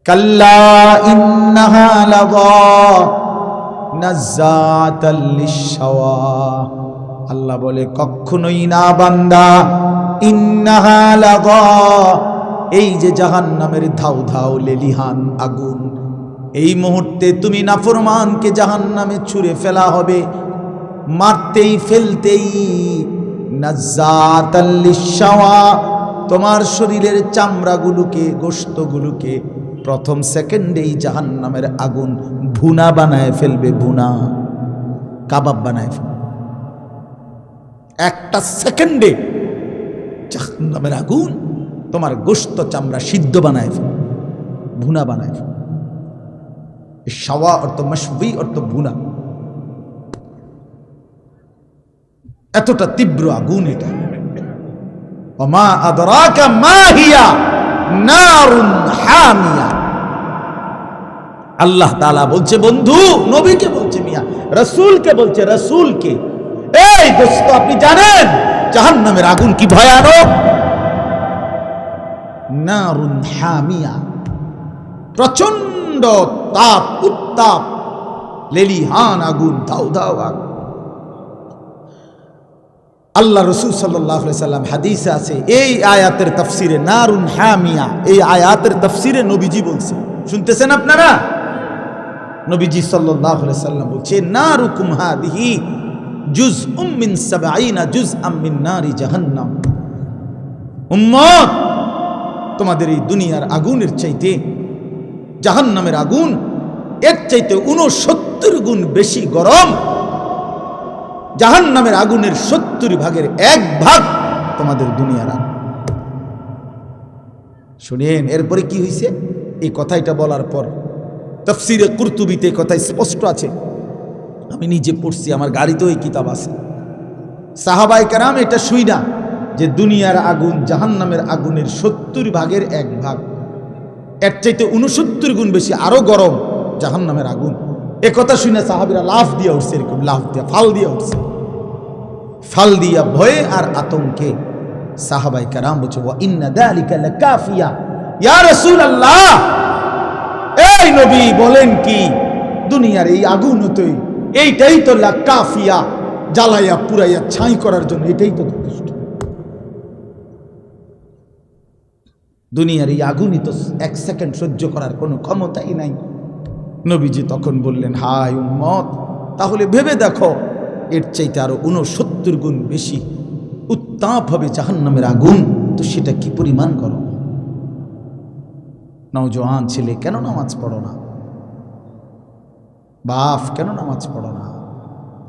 কাল্লা ইন্নাহা লাযা নাযাতাল লিশশাওয়া, আল্লাহ বলে কখনোই না বান্দা। ইন্নাহা লাযা, এই যে জাহান্নামের ধাউ ধাউ লেলিহান আগুন, এই মুহূর্তে তুমি নাফরমানকে জাহান্নামে ছুঁড়ে ফেলা হবে, মারতেই ফেলতেই। নাযাতাল লিশশাওয়া, তোমার শরীরের চামড়াগুলোকে, গোশতগুলোকে প্রথম সেকেন্ডেই জাহান্নামের আগুন ভুনা বানায় ফেলবে, ভুনা কাবাব বানায় ফেলবে। একটা সেকেন্ডে জাহান্নামের আগুন তোমার গোশত চামড়া সিদ্ধ বানায় ফেলবে, ভুনা বানায় ফেলবে। শাওয়া অর্থ মাশবি অর্থ ভুনা। এতটা তীব্র আগুন এটা। ওমা আদরাকা মা হিয়া নারুন হামিয়া। আল্লাহ তাআলা বলছে বন্ধু, নবীকে বলছে, মিয়া রাসূলকে বলছে, রাসূলকে, এই দোস্ত আপনি জানেন জাহান্নামের আগুন কি ভয়ানক? নারুন হামিয়া, প্রচন্ড তাপ, উত্তাপ, লেলিহান আগুন, ধাউ ধাউ আগুন। আল্লাহ রাসূল সাল্লাল্লাহু আলাইহি সাল্লাম হাদিসে আছে, এই আয়াতের তাফসিরে নারুন হামিয়া, এই আয়াতের তাফসিরে নবীজি বলছে, শুনতেছেন আপনারা? নবীজি সাল্লাল্লাহু আলাইহি সাল্লাম বলছে, নারুকুম হাদিহি জুজউম মিন 70 জুজআম মিন নারি জাহান্নাম। উম্মত, তোমাদের এই দুনিয়ার আগুনের চাইতে জাহান্নামের আগুন এর চাইতে 69 গুণ বেশি গরম। জাহান্নামের আগুনের 70 ভাগের 1 ভাগ তোমাদের দুনিয়ার আগুন। শুনেন এরপরে কি হয়েছে? এই কথাটা বলার পর তাফসীরে কুরতুবীতে কথা স্পষ্ট আছে, আমি নিজে পড়ছি, আমার গাড়িতেও এই কিতাব আছে। সাহাবায়ে কেরাম এটা শুই না যে দুনিয়ার আগুন জাহান্নামের আগুনের 70 ভাগের 1 ভাগ, এর চাইতে 69 গুণ বেশি আরো গরম জাহান্নামের আগুন। এ কথা শুনে সাহাবীরা লাফ দিয়ে উঠছে, এরকম লাফ দিয়ে ফাল দিয়ে উঠছে। ফাল দিয়া ভয়ে আর আতঙ্কে সাহাবায়ে কেরাম বলছে, ওয়া ইন্না যালিকা লাকাফিয়া ইয়া রাসূলুল্লাহ, এই নবী বলেন কি, দুনিয়ার এই আগুন হতই, এইটাই তো লাকাফিয়া, জ্বালাইয়া পুরাইয়া ছাই করার জন্য এটাই তো যথেষ্ট। দুনিয়ার এই আগুনই তো 1 সেকেন্ড সহ্য করার কোনো ক্ষমতাই নাই। নবীজি তখন বললেন, হায় উম্মত, তাহলে ভেবে দেখো এর চাইতে আরো 69 গুণ বেশি উত্তাপ হবে জাহান্নামের আগুন, তো সেটা কি পরিমাণ গরম। নওজোয়ান ছেলে, কেন নামাজ পড়ো না? বাপ, কেন নামাজ পড়ো না?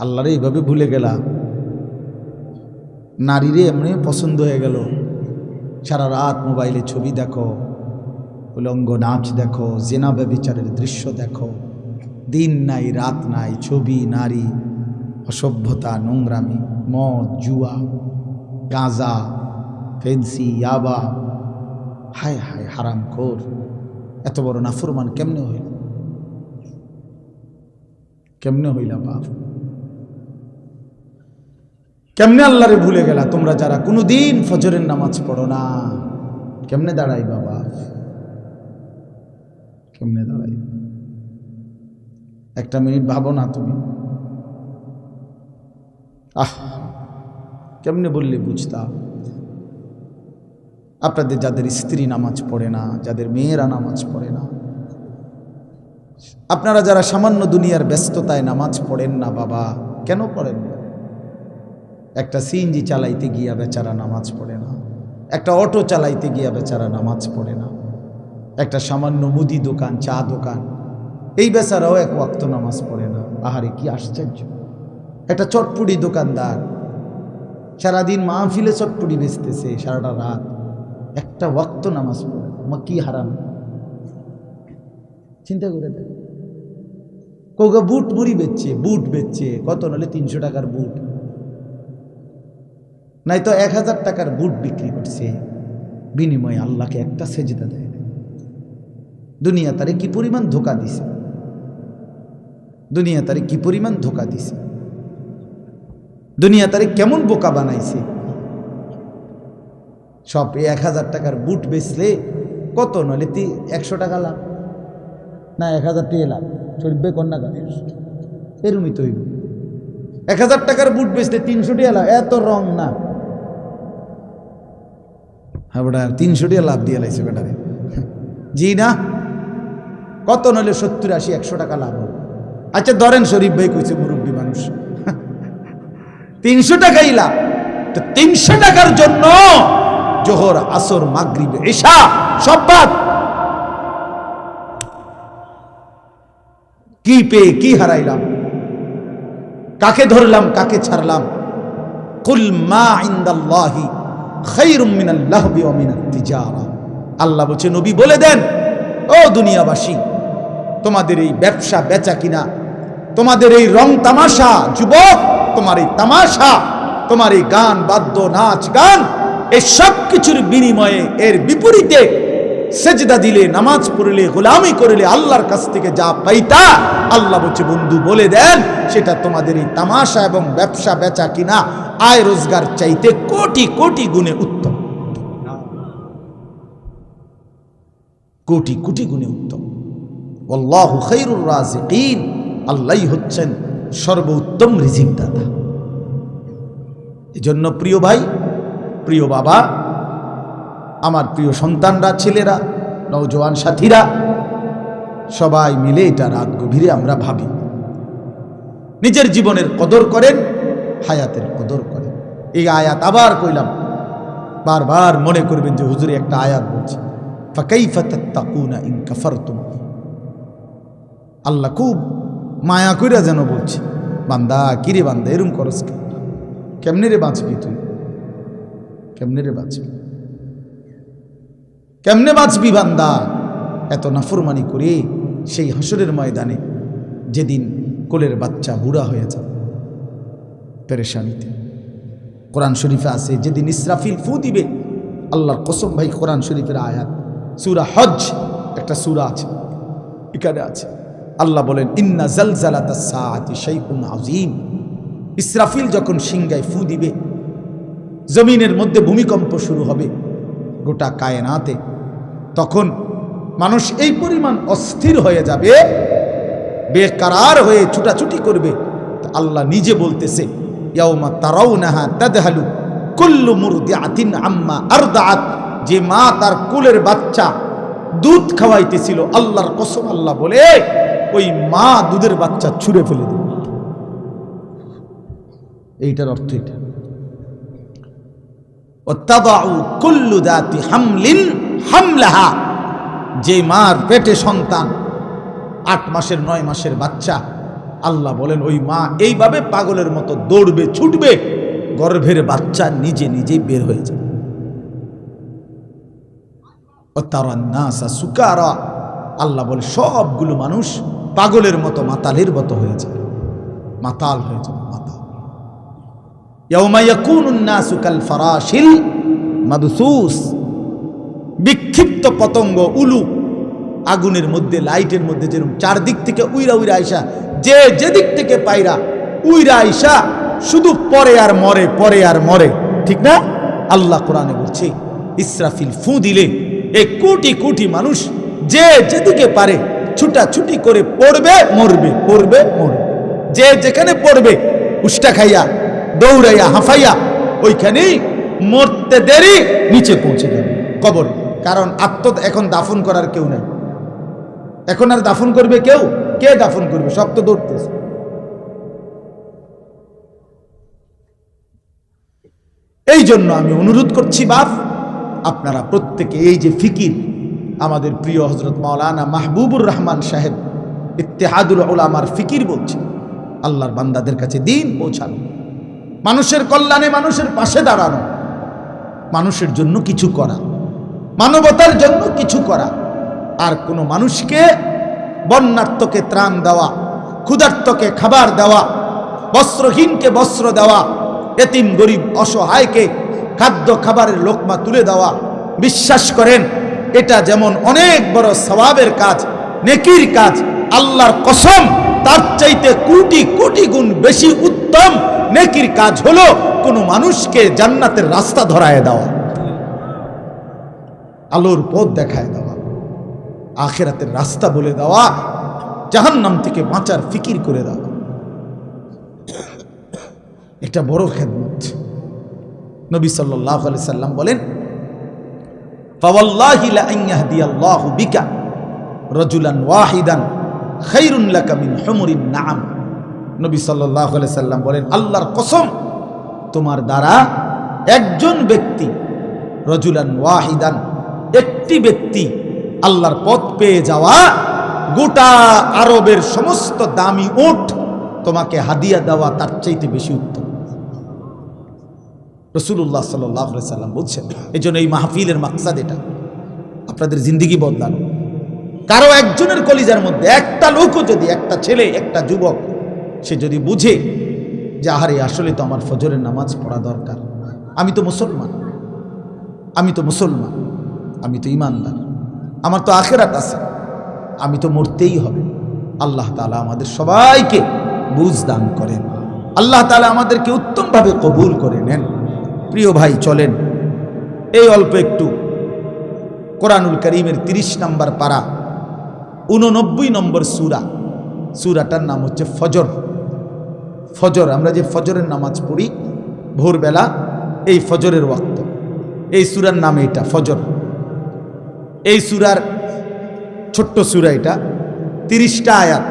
আল্লাহরে এইভাবে ভুলে গেলা, নারীরে এমনি পছন্দ হয়ে গেল, সারা রাত মোবাইলে ছবি দেখো, উলঙ্গ নাচ দেখো, জিনা ব্যভিচারের দৃশ্য দেখো, দিন নাই রাত নাই, ছবি, নারী, অসভ্যতা, নোংরামি, মদ, জুয়া, গাঁজা, ফেন্সি, ইয়াবা, হায় হায় হারামখোর। এত বড় নাফরমান কেমনে হইল? কেমনে হইলা বাপ? কেমনে আল্লাহরে ভুলে গেলা? তোমরা যারা কোনোদিন ফজরের নামাজ পড়ো না, কেমনে দাঁড়াই বাবা? কেমনে দাঁড়াই? একটা মিনিট ভাবো না তুমি, কেমনে বললে বুঝতাম? আপনাদের যাদের স্ত্রী নামাজ পড়ে না, যাদের মেয়েরা নামাজ পড়ে না, আপনারা যারা সামান্য দুনিয়ার ব্যস্ততায় নামাজ পড়েন না বাবা, কেন পড়েন না? একটা সিএনজি চালাইতে গিয়া বেচারা নামাজ পড়ে না, একটা অটো চালাইতে গিয়া বেচারা নামাজ পড়ে না, একটা সামান্য মুদি দোকান, চা দোকান, এই বেচারাও 1 ওয়াক্ত নামাজ পড়ে না। আহারে কি আশ্চর্য! একটা চটপুটি দোকানদার সারাদিন মাহফিলে চটপুটি বেচতেছে, সারাটা রাত একটা ওয়াক্ত নামাজ পড়ে, কি হারাম! চিন্তা করে দেখ। কৌকা বুট মুড়ি বেচছে, বুট বেচছে কত, নাহলে 300 টাকার বুট, নাই তো 1000 টাকার বুট বিক্রি করছে, বিনিময়ে আল্লাহকে একটা সেজদা দেয়। দুনিয়া তারে কি পরিমাণ ধোঁকা দিছে, দুনিয়া তারে কি পরিমাণ ধোঁকা দিছে, দুনিয়া তারে কেমন বোকা বানাইছে। সব 1000 টাকার বুট বেচলে কত, নাহলে 100 টাকা লাভ, না 1000 টাকা লাভ শরীফ ভাই কন্যা গাছ এরমই তো 1000 টাকার বুট বেচতে 300 টাকা লাভ, এত রং না। হ্যাঁ বেটা 300 টাকা লাভ দিয়ে লাইছে বেটারে। জি না, কত নইলে 70 80 100 টাকা লাভ হবে। আচ্ছা ধরেন শরীফ ভাই কইছে মুরব্বী মানুষ 300 টাকাই লাভ, তো 300 টাকার জন্য জোহর আসর মাগরিব ইশা সব বাদ। কি পেয়ে কি হারাইলাম, কাকে ধরলাম কাকে ছাড়লাম। কুল মা ইনদাল্লাহি খায়রুম মিনাল লাহবি ওয়া মিনাত তিজারা। আল্লাহ বলছে নবী বলে দেন, ও দুনিয়াবাসী, তোমাদের এই ব্যবসা বেচা কিনা, তোমাদের এই রং তামাশা, যুবক তোমার এই তামাশা, তোমার এই গান বাদ্য নাচ গান, এই সব কিছুর বিনিময়ে এর বিপরীতে সেজদা দিলে, নামাজ পড়লে, গোলামি করলে আল্লাহর কাছ থেকে যা পাইতা, আল্লাহ বলছে বন্ধু বলে দেন সেটা তোমাদের এই তামাশা এবং ব্যবসা বেচা কিনা আয় রোজগার চাইতে কোটি কোটি গুণে উত্তম, কোটি কোটি গুণে উত্তম। আল্লাহু খায়রুর রাজিকিন, আল্লাহই হচ্ছেন সর্বোত্তম রিজিক দাতা। এজন্য প্রিয় ভাই, প্রিয় বাবা, আমার প্রিয় সন্তানরা, ছেলেরা, নওজোয়ান সাথীরা, সবাই মিলে এটা রাত গভীরে আমরা ভাবি, নিজের জীবনের কদর করেন, হায়াতের কদর করেন। এই আয়াত আবার কইলাম, বারবার মনে করবেন যে হুজুরে একটা আয়াত বলছে, ফাকাইফা তাত্তাকুনা ইন কাফারতুম। আল্লাহ খুব মায়া কইরা যেন বলছে, বান্দা কিরে বান্দা এরম করস কেমনে রে বাঁচবি তুই, কেমনে রে বাঁচবি, কেমনে বাঁচবি বান্দা এত নাফরমানি করে সেই হাসরের ময়দানে, যেদিন কোলের বাচ্চা বুড়া হয়ে যাবে পেরেশানিতে। কোরআন শরীফে আছে যেদিন ইসরাফিল ফু দিবে, আল্লাহর কসম ভাই, কোরআন শরীফের আয়াত, সূরা হজ একটা সূরা আছে, এখানে আছে আল্লাহ বলেন, ইন্না জালজালাতাস সাআতি শাইউন আযীম। ইসরাফিল যখন সিংগায় ফু দিবে, জমিনের মধ্যে ভূমিকম্প শুরু হবে গোটা কায়নাতে, তখন মানুষ এই পরিমাণ অস্থির হয়ে যাবে, বেকারার হয়ে ছুটাছুটি করবে। আল্লাহ নিজে বলতেছে, ইয়াউমা তারাউনাহা তাদহালু কুল্লু মুরদিআতিন আম্মা আরদাআত। যে মা তার কোলের বাচ্চা দুধ খাওয়াইতেছিল, আল্লাহর কসম আল্লাহ বলে ওই মা দুধের বাচ্চা ছুঁড়ে ফেলে দেবে। এইটার অর্থ এটা, ওয়াতাদাউ কুল্লু যাতি হামলিন হামলাহা। যে মার পেটে সন্তান 8 মাসের 9 মাসের বাচ্চা, আল্লাহ বলেন ওই মা এইভাবে পাগলের মতো দৌড়বে, ছুটবে, গর্ভের বাচ্চা নিজে নিজেই বের হয়ে যাবে। ওয়াতারান নাসা সুকারা, আল্লাহ বলে সবগুলো মানুষ পাগলের মতো, মাতালের মতো হয়ে যাবে, মাতাল হয়ে যাবে, মাতাল। ইয়াউমা ইয়াকুনুন নাসু কাল ফারাশিল মাবসুস। বিক্ষিপ্ত পতঙ্গ, উলু আগুনের মধ্যে, লাইটের মধ্যে যেরকম চারদিক থেকে উইরা উইরা আইসা, যে যেদিক থেকে পাইরা উইরা আইসা শুধু পরে আর মরে, পরে আর মরে, ঠিক না? আল্লাহ কোরআনে বলছে ইসরাফিল ফু দিলে এই কোটি কোটি মানুষ যে যেদিকে পারে ছুটাছুটি করে পড়বে মরবে, পড়বে মরবে। যে যেখানে পড়বে উষ্টা খাইয়া দৌড়াইয়া হাঁফাইয়া ওইখানেই মরতে দেরি নিচে পৌঁছে যাবে কবরে। কারণ এখন দাফন করার কেউ নাই, এখন আর দাফন করবে কেউ? কে দাফন করবে? সব তো দৌড়তেছে। এই জন্য আমি অনুরোধ করছি বাপ, আপনারা প্রত্যেকে এই যে ফিকির, আমাদের প্রিয় হযরত মাওলানা মাহবুবুর রহমান সাহেব ইত্তেহাদুল উলামার ফিকির বলছে, আল্লাহর বান্দাদের কাছে দিন পৌঁছানো, মানুষের কল্যাণে মানুষের পাশে দাঁড়ানো, মানুষের জন্য কিছু করা, মানবতার জন্য কিছু করা, আর কোনো মানুষকে, বন্যার্তকে ত্রাণ দেওয়া, ক্ষুধার্তকে খাবার দেওয়া, বস্ত্রহীনকে বস্ত্র দেওয়া, এতিম গরিব অসহায়কে খাদ্য খাবারের লোকমা তুলে দেওয়া। বিশ্বাস করেন এটা যেমন অনেক বড় সওয়াবের কাজ, নেকির কাজ, আল্লাহর কসম তার চাইতে কোটি কোটি গুণ বেশি উত্তম নেকির কাজ হলো কোনো মানুষকে জান্নাতের রাস্তা ধরায় দেওয়া, আলোর পথ দেখায় দেওয়া, আখিরাতের রাস্তা বলে দেওয়া। জাহান্নাম থেকে বাঁচার ফিকির করে দাও। এটা বড় খেদমত। নবী সাল্লাল্লাহু আলাইহি সাল্লাম বলেন, ফাওয়াল্লাহি লা আন ইয়াহদিয়াল্লাহু বিকা রাজুলান ওয়াহিদান খায়রুন লাকা মিন হুমুরিন নাআম। নবী সাল্লাল্লাহু আলাইহি সাল্লাম বলেন, আল্লাহর কসম, তোমার দ্বারা একজন ব্যক্তি, রাজুলান ওয়াহিদান, একটি ব্যক্তি আল্লাহর পথ পেয়ে যাওয়া গোটা আরবের সমস্ত দামি উট তোমাকে হাদিয়া দেওয়া তার চাইতে বেশি উত্তম। রাসূলুল্লাহ সাল্লাল্লাহু আলাইহি সাল্লাম বলছেন, এই জন্য এই মাহফিলের মাকসাদ এটা, আপনাদের জিন্দেগি বদলানো। কারো একজনের কলিজার মধ্যে একটা লোকও যদি, একটা ছেলে, একটা যুবক, সে যদি বুঝে যে আহারে আসলে তো আমার ফজরের নামাজ পড়া দরকার, আমি তো মুসলমান, আমি তো মুসলমান, আমি তো ইমানদার, আমার তো আখিরাত আছে, আমি তো মরতেই হবে। আল্লাহ তাআলা আমাদের সবাইকে বুঝ দান করেন, আল্লাহ তাআলা আমাদেরকে উত্তমভাবে কবুল করে নেন। প্রিয় ভাই, চলেন এই অল্প একটু কোরআনুল কারীমের 30 নম্বর পারা 89 নম্বর সূরাটার নাম হচ্ছে ফজর। ফজর, আমরা যে ফজরের নামাজ পড়ি ভোরবেলা, এই ফজরের ওয়াক্ত, এই সূরার নাম এটা ফজর। এই সূরার ছোট্ট সূরা, এটা 30টা আয়াত।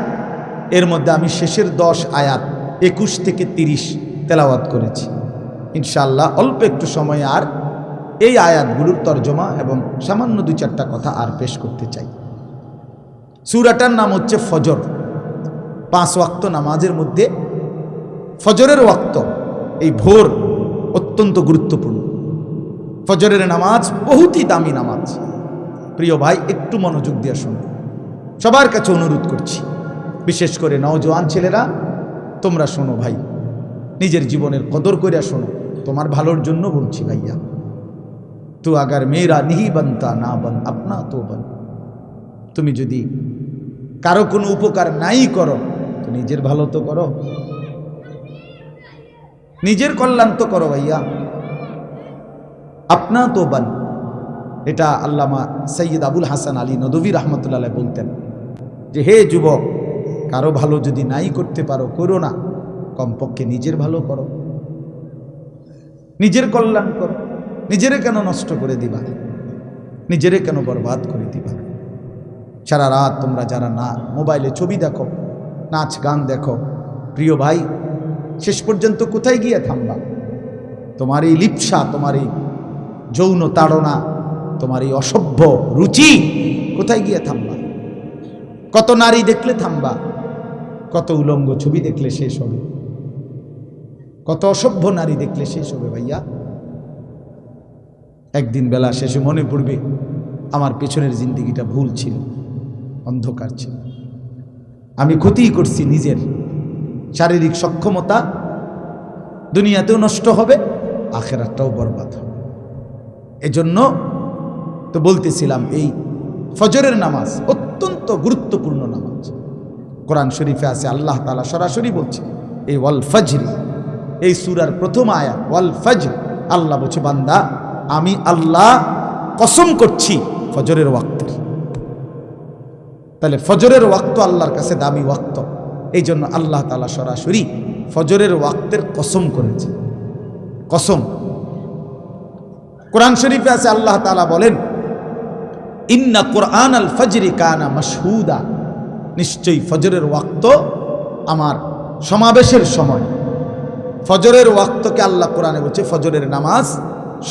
এর মধ্যে আমি শেষের 10 আয়াত 21 থেকে 30 তেলাওয়াত করেছি। ইনশাআল্লাহ অল্প একটু সময় আর এই আয়াতগুলোর তর্জমা এবং সামান্য 2-4টা কথা আর পেশ করতে চাই। সূরাটার নাম হচ্ছে ফজর। 5 ওয়াক্ত নামাজের মধ্যে ফজরের ওয়াক্ত, এই ভোর অত্যন্ত গুরুত্বপূর্ণ। ফজরের নামাজ বহুতই দামি নামাজ। প্রিয় ভাই, একটু মনোযোগ দিয়ে শোনো, সবার কাছে অনুরোধ করছি, বিশেষ করে নওজোয়ান ছেলেরা, তোমরা শোনো ভাই, নিজের জীবনের কদর করে শোনো, তোমার ভালোর জন্য বলছি ভাইয়া। তু আগার মেরা নিহি বানতা না বান আপনা তো বান। তুমি যদি কারো কোনো উপকার নাই করো তো নিজের ভালো তো করো, নিজের কল্যাণ তো করো ভাইয়া। আপনা তো বান, এটা আল্লামা সৈয়দ আবুল হাসান আলী নদভী রহমতুল্লাহ আলাইহি বলতেন যে, হে যুবক, কারো ভালো যদি নাই করতে পারো, করো না, কমপক্ষে নিজের ভালো করো, নিজের কল্যাণ করো। নিজেরে কেন নষ্ট করে দিবা, নিজেরে কেন বরবাদ করে দিবা? সারা রাত তোমরা যারা না মোবাইলে ছবি দেখো, নাচ গান দেখো, প্রিয় ভাই, শেষ পর্যন্ত কোথায় গিয়ে থামবা? তোমার এই লিপ্সা, তোমার এই যৌন তাড়না, তোমার এই অসভ্য রুচি কোথায় গিয়ে থামবা? কত নারী দেখলে থামবা? কত উলঙ্গ ছবি দেখলে শেষ হবে? কত অসভ্য নারী দেখলে শেষ হবে ভাইয়া? একদিন বেলা শেষে মনে পড়বে, আমার পেছনের জিন্দেগিটা ভুল ছিল, অন্ধকার ছিল, আমি ক্ষতি করছি নিজের। শারীরিক সক্ষমতা দুনিয়াতেও নষ্ট হবে, আখিরাতটাও বরবাদ হবে। এজন্য তো বলতেছিলাম, এই ফজরের নামাজ অত্যন্ত গুরুত্বপূর্ণ নামাজ। কোরআন শরীফে আছে, আল্লাহ তাআলা সরাসরি বলছে, এই ওয়াল ফজরি, এই সূরার প্রথম আয়াত ওয়াল ফজর, আল্লাহ বলছে, বান্দা আমি আল্লাহ কসম করছি ফজরের ওয়াক্তের। তাহলে ফজরের ওয়াক্ত আল্লাহর কাছে দামি ওয়াক্ত, এই জন্য আল্লাহ তাআলা সরাসরি ফজরের ওয়াক্তের কসম করেছে। কসম কোরআন শরীফে আছে, আল্লাহ তাআলা বলেন, ইন্না কুরআন আল ফজরি কানা মাশহুদা, নিশ্চয়ই ফজরের ওয়াক্ত আমার সমাবেশের সময়। ফজরের ওয়াক্তকে আল্লাহ কোরআনে বলছে ফজরের নামাজ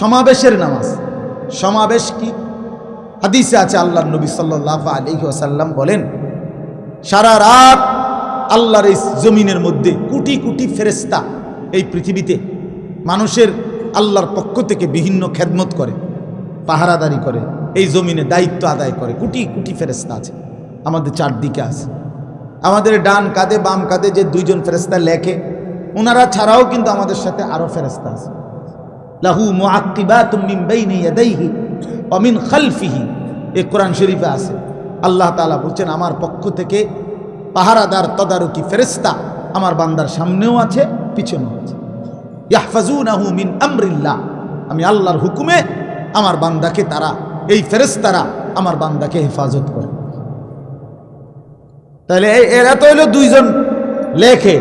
সমাবেশের নামাজ। সমাবেশ কি? হাদিসে আছে, আল্লাহর নবী সাল্লাল্লাহু আলাইহি ওয়াসাল্লাম বলেন, সারা রাত আল্লাহর এই জমিনের মধ্যে কোটি কোটি ফেরেশতা এই পৃথিবীতে মানুষের আল্লাহর পক্ষ থেকে বিভিন্ন খেদমত করে, পাহারাদারি করে, এই জমিনে দায়িত্ব আদায় করে। কোটি কোটি ফেরেশতা আছে আমাদের চারদিকে আছে। আমাদের ডান কাঁধে বাম কাঁধে যে 2জন ফেরেশতা লেখে, ওনারা ছাড়াও কিন্তু আমাদের সাথে আরো ফেরেশতা আছে। লাহু মুআক্কিবাতুম মিন বাইনি ইয়াদাইহি ওয়া মিন খালফিহি, এই কোরআন শরীফে আছে। আল্লাহ তাআলা বলছেন, আমার পক্ষ থেকে পাহারাদার তদারকি ফেরেশতা আমার বান্দার সামনেও আছে, পিছনেও আছে। ইয়াহফাজুনাহু মিন আমরিল্লাহ, আমি আল্লাহর হুকুমে আমার বান্দাকে, তারা এই ফেরেশতারা আমার বান্দাকে হেফাজত করে। তাহলে এরা তো হইলো দুইজন লেখে,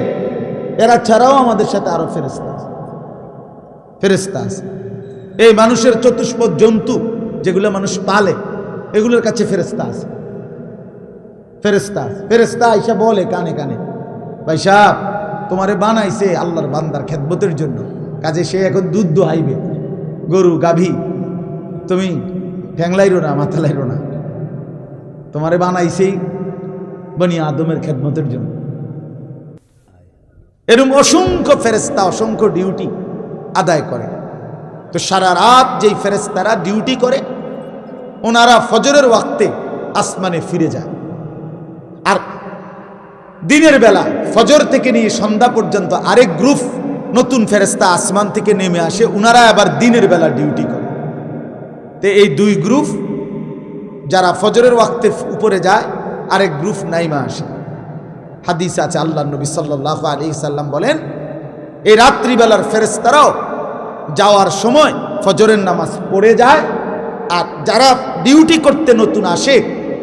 এরা ছাড়াও আমাদের সাথে আরো ফেরেশতা আছে, ফেরেশতা আছে। এই মানুষের চতুষ্পদ জন্তু যেগুলো মানুষ পালে, এগুলোর কাছে ফেরেশতা আছে, ফেরেশতা আছে। ফেরেশতা আইসা বলে কানে কানে, ভাই সাহেব তোমারে বানাইছে আল্লাহর বান্দার খেদমতের জন্য, কাজে সে এখন দুধ দোহাইবে, গরু গাভী, তুমি ঠ্যাংলাইরো না, মাথা লাইরো না, তোমারে বানাইছেই বনি আদমের খেদমতের জন্য। এরকম অসংখ্য ফেরেশতা অসংখ্য ডিউটি আদায় করে। তো সারা রাত যেই ফেরেশতারা ডিউটি করে, ওনারা ফজরের ওয়াক্তে আসমানে ফিরে যায়। আর দিনের বেলা ফজর থেকে নিয়ে সন্ধ্যা পর্যন্ত আরেক গ্রুপ নতুন ফেরেশতা আসমান থেকে নেমে আসে, ওনারা আবার দিনের বেলা ডিউটি করে। তো এই দুই গ্রুপ, যারা ফজরের ওয়াক্তে উপরে যায়, আরেক গ্রুপ নাইমা আসে। হাদিস আছে, আল্লাহ নবী সাল্লাল্লাহু আলাইহি সাল্লাম বলেন, এই রাত্রিবেলার ফেরেশতারাও যাওয়ার সময় ফজরের নামাজ পড়ে যায়, আর যারা ডিউটি করতে নতুন আসে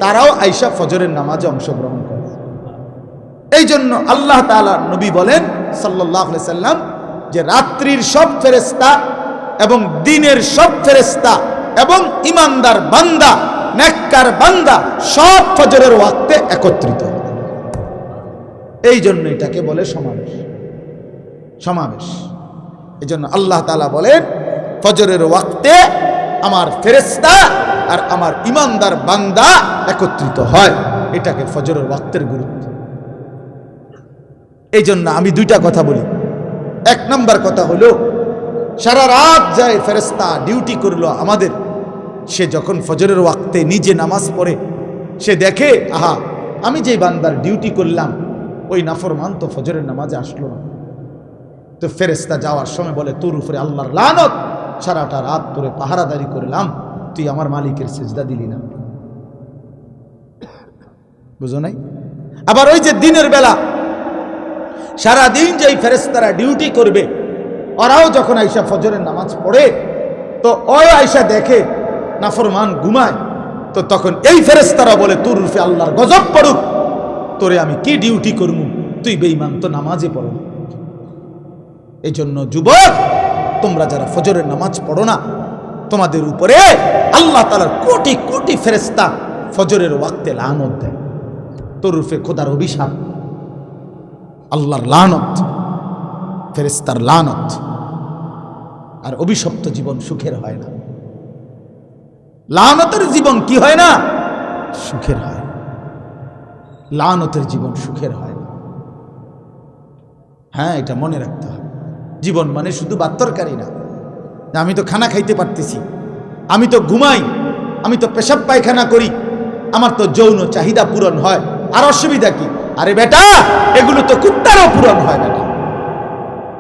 তারাও আইসা ফজরের নামাজে অংশগ্রহণ করে। এই জন্য আল্লাহ তাআলা নবী বলেন সাল্লাল্লাহু আলাইহি সাল্লাম যে রাত্রির সব ফেরেশতা এবং দিনের সব ফেরেশতা এবং ইমানদার বান্দা, নেককার বান্দা সব ফজরের ওয়াক্তে একত্রিত হয়। এই জন্য এটাকে বলে সমাবেশ, সমাবেশ। এই জন্য আল্লাহ তাআলা বলেন ফজরের ওয়াক্তে আমার ফেরেশতা আর আমার ইমানদার বান্দা একত্রিত হয়, এটাকে ফজরের ওয়াক্তের গুরুত্ব। এই জন্য আমি দুইটা কথা বলি। এক নম্বর কথা হলো, সারা রাত যায় ফেরেশতা ডিউটি করলো আমাদের, সে যখন ফজরের ওয়াক্তে নিজে নামাজ পড়ে, সে দেখে আহা আমি যেই বান্দার ডিউটি করলাম ওই নাফরমান তো ফজরের নামাজে আসলো না। তো ফেরেশতা যাওয়ার সময় বলে, তোর উপরে আল্লাহর লানত, সারাটা রাত তোরে পাহারাদারি করলাম, তুই আমার মালিকের সিজদা দিলি না। বুঝো নাই? আবার ওই যে দিনের বেলা সারাদিন যেই ফেরেশতারা ডিউটি করবে, ওরাও যখন আইসা ফজরের নামাজ পড়ে, তো ওই আইসা দেখে নাফরমান ঘুমায়, তো তখন এই ফেরেশতারা বলে, তোর রূপে আল্লাহর গজব পড়ুক, তোরে আমি কি ডিউটি করবো, তুই বেঈমান, তো নামাজে পড়ো। এই জন্য যুবক, তোমরা যারা ফজরের নামাজ পড়ো না, তোমাদের উপরে আল্লাহ তাআলার কোটি কোটি ফেরেশতা ফজরের ওয়াক্তে লানত দেয়। তোর রূপে খোদার অভিশাপ, আল্লাহর লানত, ফেরেশতার লানত। আর অভিশপ্ত জীবন সুখের হয় না, লানতের জীবন কি হয় না? সুখের হয়। লানতের জীবন সুখের হয় না। হ্যাঁ, এটা মনে রাখতে হবে। জীবন মানে শুধু ভাত তরকারি না। আমি তো খানা খাইতে পারতেছি, আমি তো ঘুমাই, আমি তো পেশাব পায়খানা করি, আমার তো যৌন চাহিদা পূরণ হয়, আর অসুবিধা কি? আরে বেটা, এগুলো তো কুত্তারও পূরণ হয় বেটা,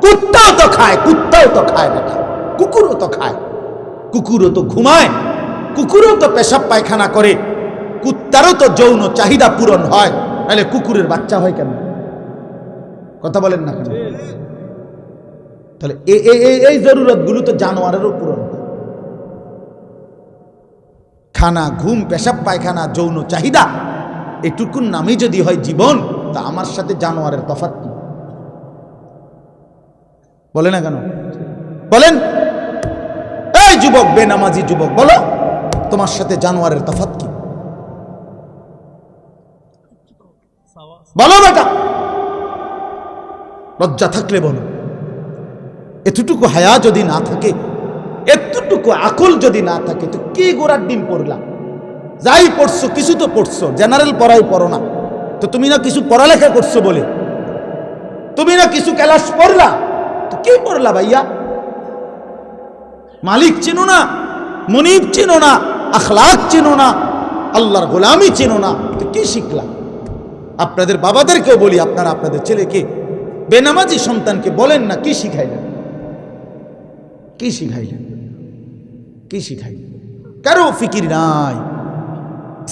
কুত্তাও তো খায়, কুত্তাও তো খায় বেটা, কুকুরও তো খায়, কুকুরও তো ঘুমায়, কুকুরও তো পেশাব পায়খানা করে, কুত্তারও তো যৌন চাহিদা পূরণ হয়, তাহলে কুকুরের বাচ্চা হয় কেন? কথা বলেন না কেন? তাহলে এই জরুরত গুলো তো জানোয়ারেরও পূরণ হয়। খানা, ঘুম, পেশাব পায়খানা, যৌন চাহিদা, এটুকুর নামই যদি হয় জীবন, তা আমার সাথে জানোয়ারের তফাৎ কি? বলে না কেন? বলেন এই যুবক, বেনামাজি যুবক, বলো তোমার সাথে জানোয়ারের তফাৎ কি? বলো বেটা, লজ্জা থাকলে বলো। এতটুকু হায়া যদি না থাকে, এতটুকু আকল যদি না থাকে, তো কি গোড়ার ডিম পড়লা? যাই পড়ছো, কিছু তো পড়ছো, জেনারেল পড়াই পড়ো না তো, তুমি না কিছু পড়ালেখা করছো বলে, তুমি না কিছু ক্লাস পড়লা, তো কি পড়লা ভাইয়া? মালিক চিনো না, মুনিব চিনো না, আখলাক চিনো না, আল্লাহর গোলামি চিনো না, তো কি শিখলা? আপনাদের বাবাদেরকেও বলি, আপনারা আপনাদের ছেলেকে, বেনামাজি সন্তানকে বলেন না, কি শিখাইলেন? কি শিখাইলেন? কি শিখাইলেন? কারো ফিকির নাই।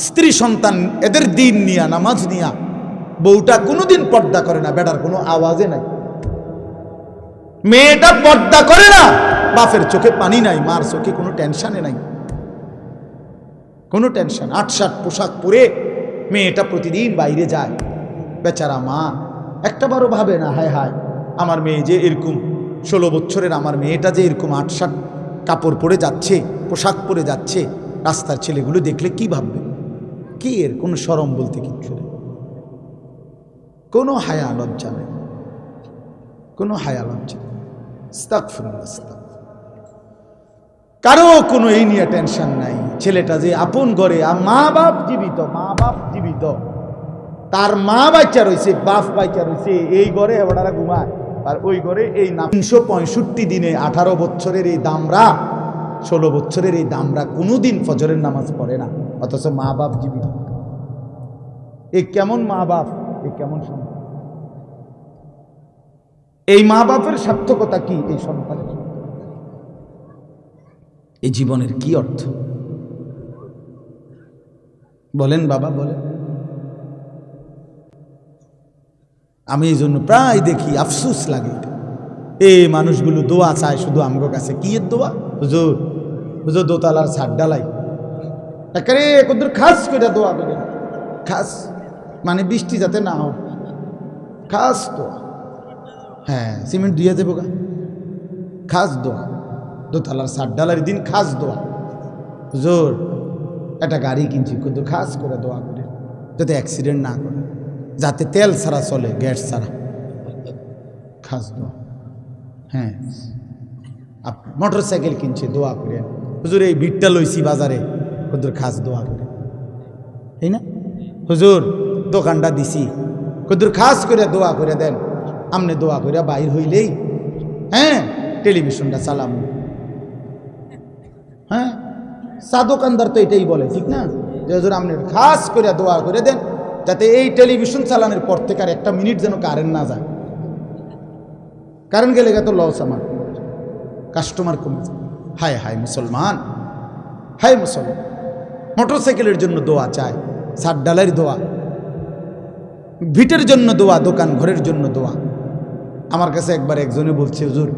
স্ত্রী সন্তান এদের দিন নিয়া, নামাজ নিয়া, বউটা কোনোদিন পর্দা করে না, বেটার কোনো আওয়াজে নাই। মেয়েটা পর্দা করে না, বাপের চোখে পানি নাই, মার চোখে কোনো টেনশনে নাই, কোনো টেনশন। ৮-৭ পোশাক পরে মেয়েটা প্রতিদিন বাইরে যায়, বেচারা মা একটাবারও ভাবে না, হায় হায় আমার মেয়ে যে এরকম 16 বছরের আমার মেয়েটা যে এরকম 8-7 কাপড় পরে যাচ্ছে, পোশাক পরে যাচ্ছে, রাস্তার ছেলেগুলো দেখলে কি ভাববে? কি এর কোনো শরম বলতে কিচ্ছু নেই, কোনো হায়া লজ্জা নেই, কোনো হায়া লজ্জা নেই। আস্তাগফিরুল্লাহ, আস্তাগফিরুল্লাহ। কারো কোনো এই নিয়ে টেনশন নাই। ছেলেটা যে আপন ঘরে, মা বাপ জীবিত, মা বাপ জীবিত, তার মা বাচ্চা রয়েছে, বাপ বাচ্চা রয়েছে, এই ঘরে ওনারা ঘুমায়, আর ওই ঘরে এই 365 দিনে 18 বছরের এই দামরা, 16 বছরের এই দামরা কোনোদিন ফজরের নামাজ পড়ে না, অথচ মা বাপ জীবিত। এ কেমন মা বাপ, এ কেমন সন্তান? এই মা বাপের সার্থকতা কি? এই সন্তানের এই জীবনের কি অর্থ বলেন বাবা, বলেন। আমি এই জন্য প্রায় দেখি, আফসোস লাগে, এই মানুষগুলো দোয়া চায় শুধু আমগো কাছে। কি এর দোয়া? হুজুর, হুজুর দোতলার ছাদ ডালাই একেবারে কত খাস করে দোয়া করে, খাস মানে বৃষ্টি যাতে না হোক, খাস দোয়া। হ্যাঁ, সিমেন্ট দিয়ে দেবো গা, খাস দোয়া। দোতলার ছাদ ডালার দিন খাস দোয়া। হুজুর একটা গাড়ি কিনছি, কত খাস করে দোয়া করে যাতে অ্যাক্সিডেন্ট না করে, যাতে তেল ছাড়া চলে, গ্যাস ছাড়া, খাস দোয়া। হ্যাঁ, মোটর সাইকেল কিনছে, দোয়া করে। হুজুর এই ভিড়টা লইছি বাজারে, হুজুর খাস দোয়া করে, তাই না? হুজুর দোকানটা দিছি, হুজুর খাস করে দোয়া করে দেন। আমনে দোয়া করে বাইর হইলেই, হ্যাঁ, টেলিভিশনটা চালাম। হ্যাঁ, চা দোকানদার তো এটাই বলে, ঠিক না? যে হুজুর আপনি খাস করে দোয়া করে দেন যাতে এই টেলিভিশন চালানোর পর থেকে আর একটা মিনিট যেন কারেন্ট না যায়। কারেন্ট গেলে তো লস, আমার কাস্টমার কমে যায়। হায় হায় মুসলমান, হায় মুসলমান, মোটরসাইকেলের জন্য দোয়া চায়, ছাদ ডালের দোয়া, ভিটের জন্য দোয়া, দোকান ঘরের জন্য দোয়া। আমার কাছে একবার একজনে বলছে, হুজুর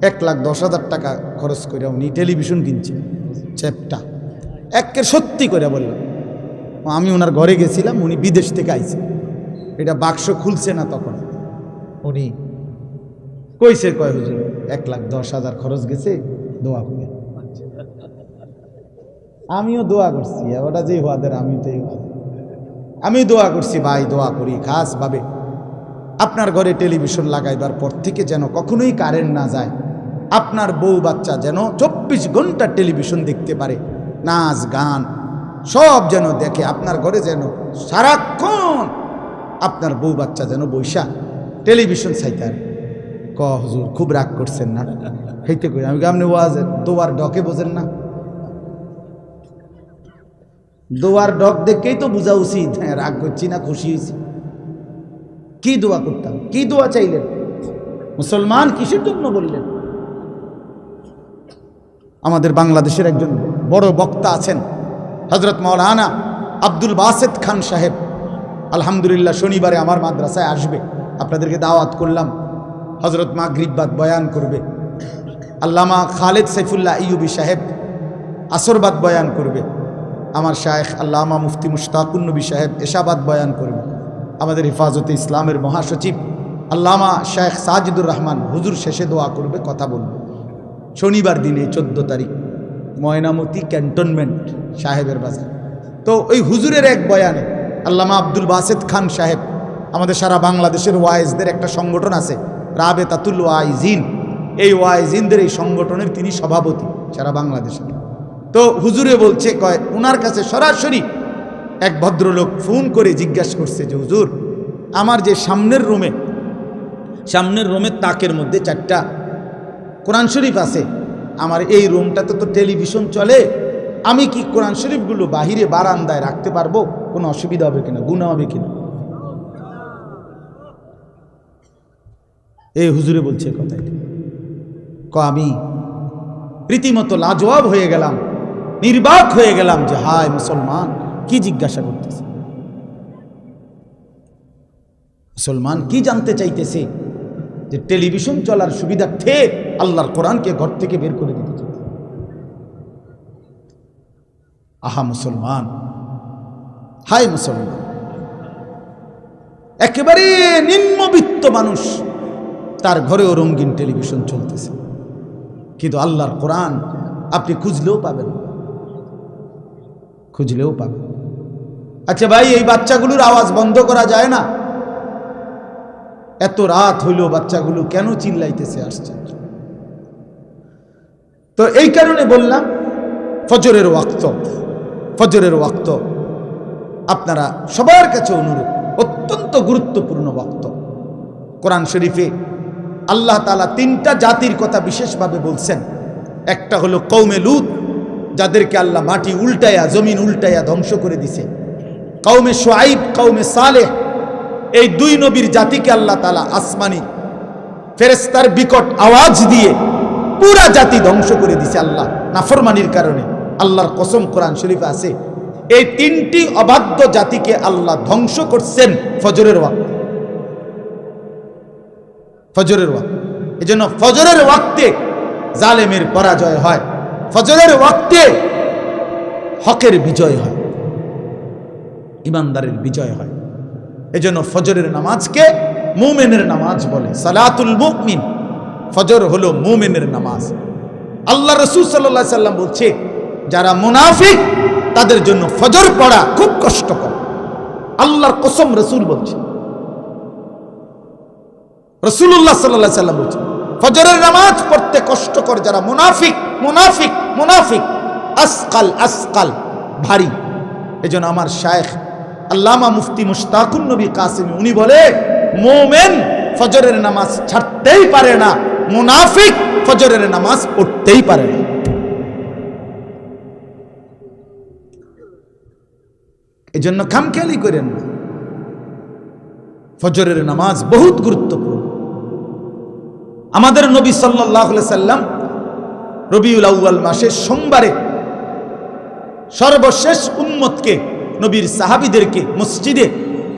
1,10,000 টাকা খরচ করে উনি টেলিভিশন কিনছে, চ্যাপটা একের সত্যি করে বললাম। আমি ওনার ঘরে গেছিলাম, উনি বিদেশ থেকে আইছে, এটা বাক্স খুলছে না, তখন উনি কইছে, কয় হুজুর 1,10,000 খরচ গেছে, দোয়া করে। আমিও দোয়া করছি, ওটা যে হওয়াদের, আমি তো আমি দোয়া করছি, ভাই দোয়া করি খাস ভাবে আপনার ঘরে টেলিভিশন লাগাইবার পর থেকে যেন কখনোই কারেন্ট না যায়, আপনার বউ বাচ্চা যেন 24 ঘন্টা টেলিভিশন দেখতে পারে, নাচ গান সব যেন দেখে, আপনার ঘরে যেন সারাক্ষণ আপনার বউ বাচ্চা যেন বৈশা টেলিভিশন চাইতার। ক হুজুর খুব রাগ করছেন না? হইতে কই আমি, আপনি ওয়াজের দোয়ার ডকে বোঝেন না? দোয়ার ডক দেখেই তো বোঝা উচিত, হ্যাঁ রাগ করছি না খুশি হয়েছি। কি দোয়া করতাম, কি দোয়া চাইলেন? মুসলমান কিসের জন্য বললেন? আমাদের বাংলাদেশের একজন বড় বক্তা আছেন, হযরত মাওলানা আব্দুল বাসেত খান সাহেব। আলহামদুলিল্লাহ শনিবারে আমার মাদ্রাসায় আসবে, আপনাদেরকে দাওয়াত করলাম। হযরত মাগরিব বাদ বয়ান করবে। আল্লামা খালেদ সাইফুল্লাহ ইউবি সাহেব আসরবাদ বয়ান করবে। আমার শায়েখ আল্লামা মুফতি মুশতাকুন নবী সাহেব এশাবাদ বয়ান করবে। আমাদের হেফাজতে ইসলামের মহাসচিব আল্লামা শায়েখ সাজিদুর রহমান হুজুর শেষে দোয়া করবে, কথা বলবে। শনিবার দিনে 14 তারিখ ময়নামতি ক্যান্টনমেন্ট সাহেবের বাজার। তো ওই হুজুরের এক বয়ানে আল্লামা আব্দুল বাসেত খান সাহেব, আমাদের সারা বাংলাদেশের ওয়াইজদের একটা সংগঠন আছে রাবেতাতুল ওয়াইজিন, এই ওয়াইজিনদের এই সংগঠনের তিনি সভাপতি সারা বাংলাদেশে। তো হুজুরে বলছে, কয় ওনার কাছে সরাসরি এক ভদ্রলোক ফোন করে জিজ্ঞাসা করছে যে হুজুর, আমার যে সামনের রুমের তাকের মধ্যে 4টা কোরআন শরীফ আছে, আমার এই রুমটাতে তো টেলিভিশন চলে, আমি কি কোরআন শরীফগুলো বাহিরে বারান্দায় রাখতে পারবো? কোনো অসুবিধা হবে কিনা, গুনাহ হবে কিনা? এই হুজুরে বলছে কথাটি। আমি রীতিমতো লাজবাব হয়ে গেলাম, নির্বাক হয়ে গেলাম যে হায় মুসলমান কি জিজ্ঞাসা করতেছে, মুসলমান কি জানতে চাইতেছে? যে টেলিভিশন চলার সুবিধার্থে আল্লাহর কোরআনকে ঘর থেকে বের করে দিতে চাই। আহা মুসলমান, হায় মুসলমান, একেবারে নিম্নবিত্ত মানুষ, তার ঘরেও রঙিন টেলিভিশন চলতেছে, কিন্তু আল্লাহর কোরআন আপনি খুঁজলেও পাবেন, খুঁজলেও পাবেন। আচ্ছা ভাই, এই বাচ্চাগুলোর আওয়াজ বন্ধ করা যায় না? এত রাত হইল বাচ্চাগুলো কেন চিল্লাইতেছে আসছে? তো এই কারণে বললাম ফজরের ওয়াক্ত, ফজরের ওয়াক্ত আপনারা সবার কাছে অনুরোধ, অত্যন্ত গুরুত্বপূর্ণ ওয়াক্ত। কোরআন শরীফে আল্লাহ তাআলা তিনটা জাতির কথা বিশেষভাবে বলছেন। একটা হলো কওমে লূত, যাদেরকে আল্লাহ মাটি উল্টায়া, জমিন উল্টায়া ধ্বংস করে দিছে। কওমে শুআইব, কওমে সালেহ, এই দুই নবীর জাতিকে আল্লাহ তাআলা আসমানি ফেরেশতার বিকট আওয়াজ দিয়ে পুরা জাতি ধ্বংস করে দিছে আল্লাহ, নাফরমানির কারণে। আল্লাহর কসম কোরআন শরীফে আছে, এই তিনটি অবাধ্য জাতিকে আল্লাহ ধ্বংস করছেন ফজরের ওয়াক্তে, ফজরের ওয়াক্তে। এজন্য ফজরের ওয়াক্তে জালেমের পরাজয় হয়, ফজরের ওয়াক্তে হকের বিজয় হয়, ইমানদারের বিজয় হয়। এজন্য ফজরের নামাজকে মুমিনের নামাজ বলে, সালাতুল মুমিন। ফজর হলো মুমিনের নামাজ। আল্লাহ রাসূল সাল্লাল্লাহু আলাইহি সাল্লাম বলছে, যারা মুনাফিক তাদের জন্য ফজর পড়া খুব কষ্টকর। আল্লাহর কসম রাসূল বলছে, রাসূলুল্লাহ সাল্লাল্লাহু আলাইহি সাল্লাম বলছে, ফজরের নামাজ পড়তে কষ্টকর যারা মুনাফিক, মুনাফিক, মুনাফিক, আসকাল, আসকাল, ভারী। এজন্য আমার শায়েখ আল্লামা মুফতি মুশতাকুন নবী কাসেমি উনি বলে, মুমিন ফজরের নামাজ ছাড়তেই পারে না, মুনাফিক ফজরের নামাজ পড়তেই পারে না। এজন্য খামখেয়ালি করেন না, ফজরের নামাজ বহুত গুরুত্বপূর্ণ। আমাদের নবী সাল্লাল্লাহু আলাইহি সাল্লাম রবিউল আউয়াল মাসের সোমবারে সর্বশেষ উম্মতকে, নবীর সাহাবীদেরকে মসজিদে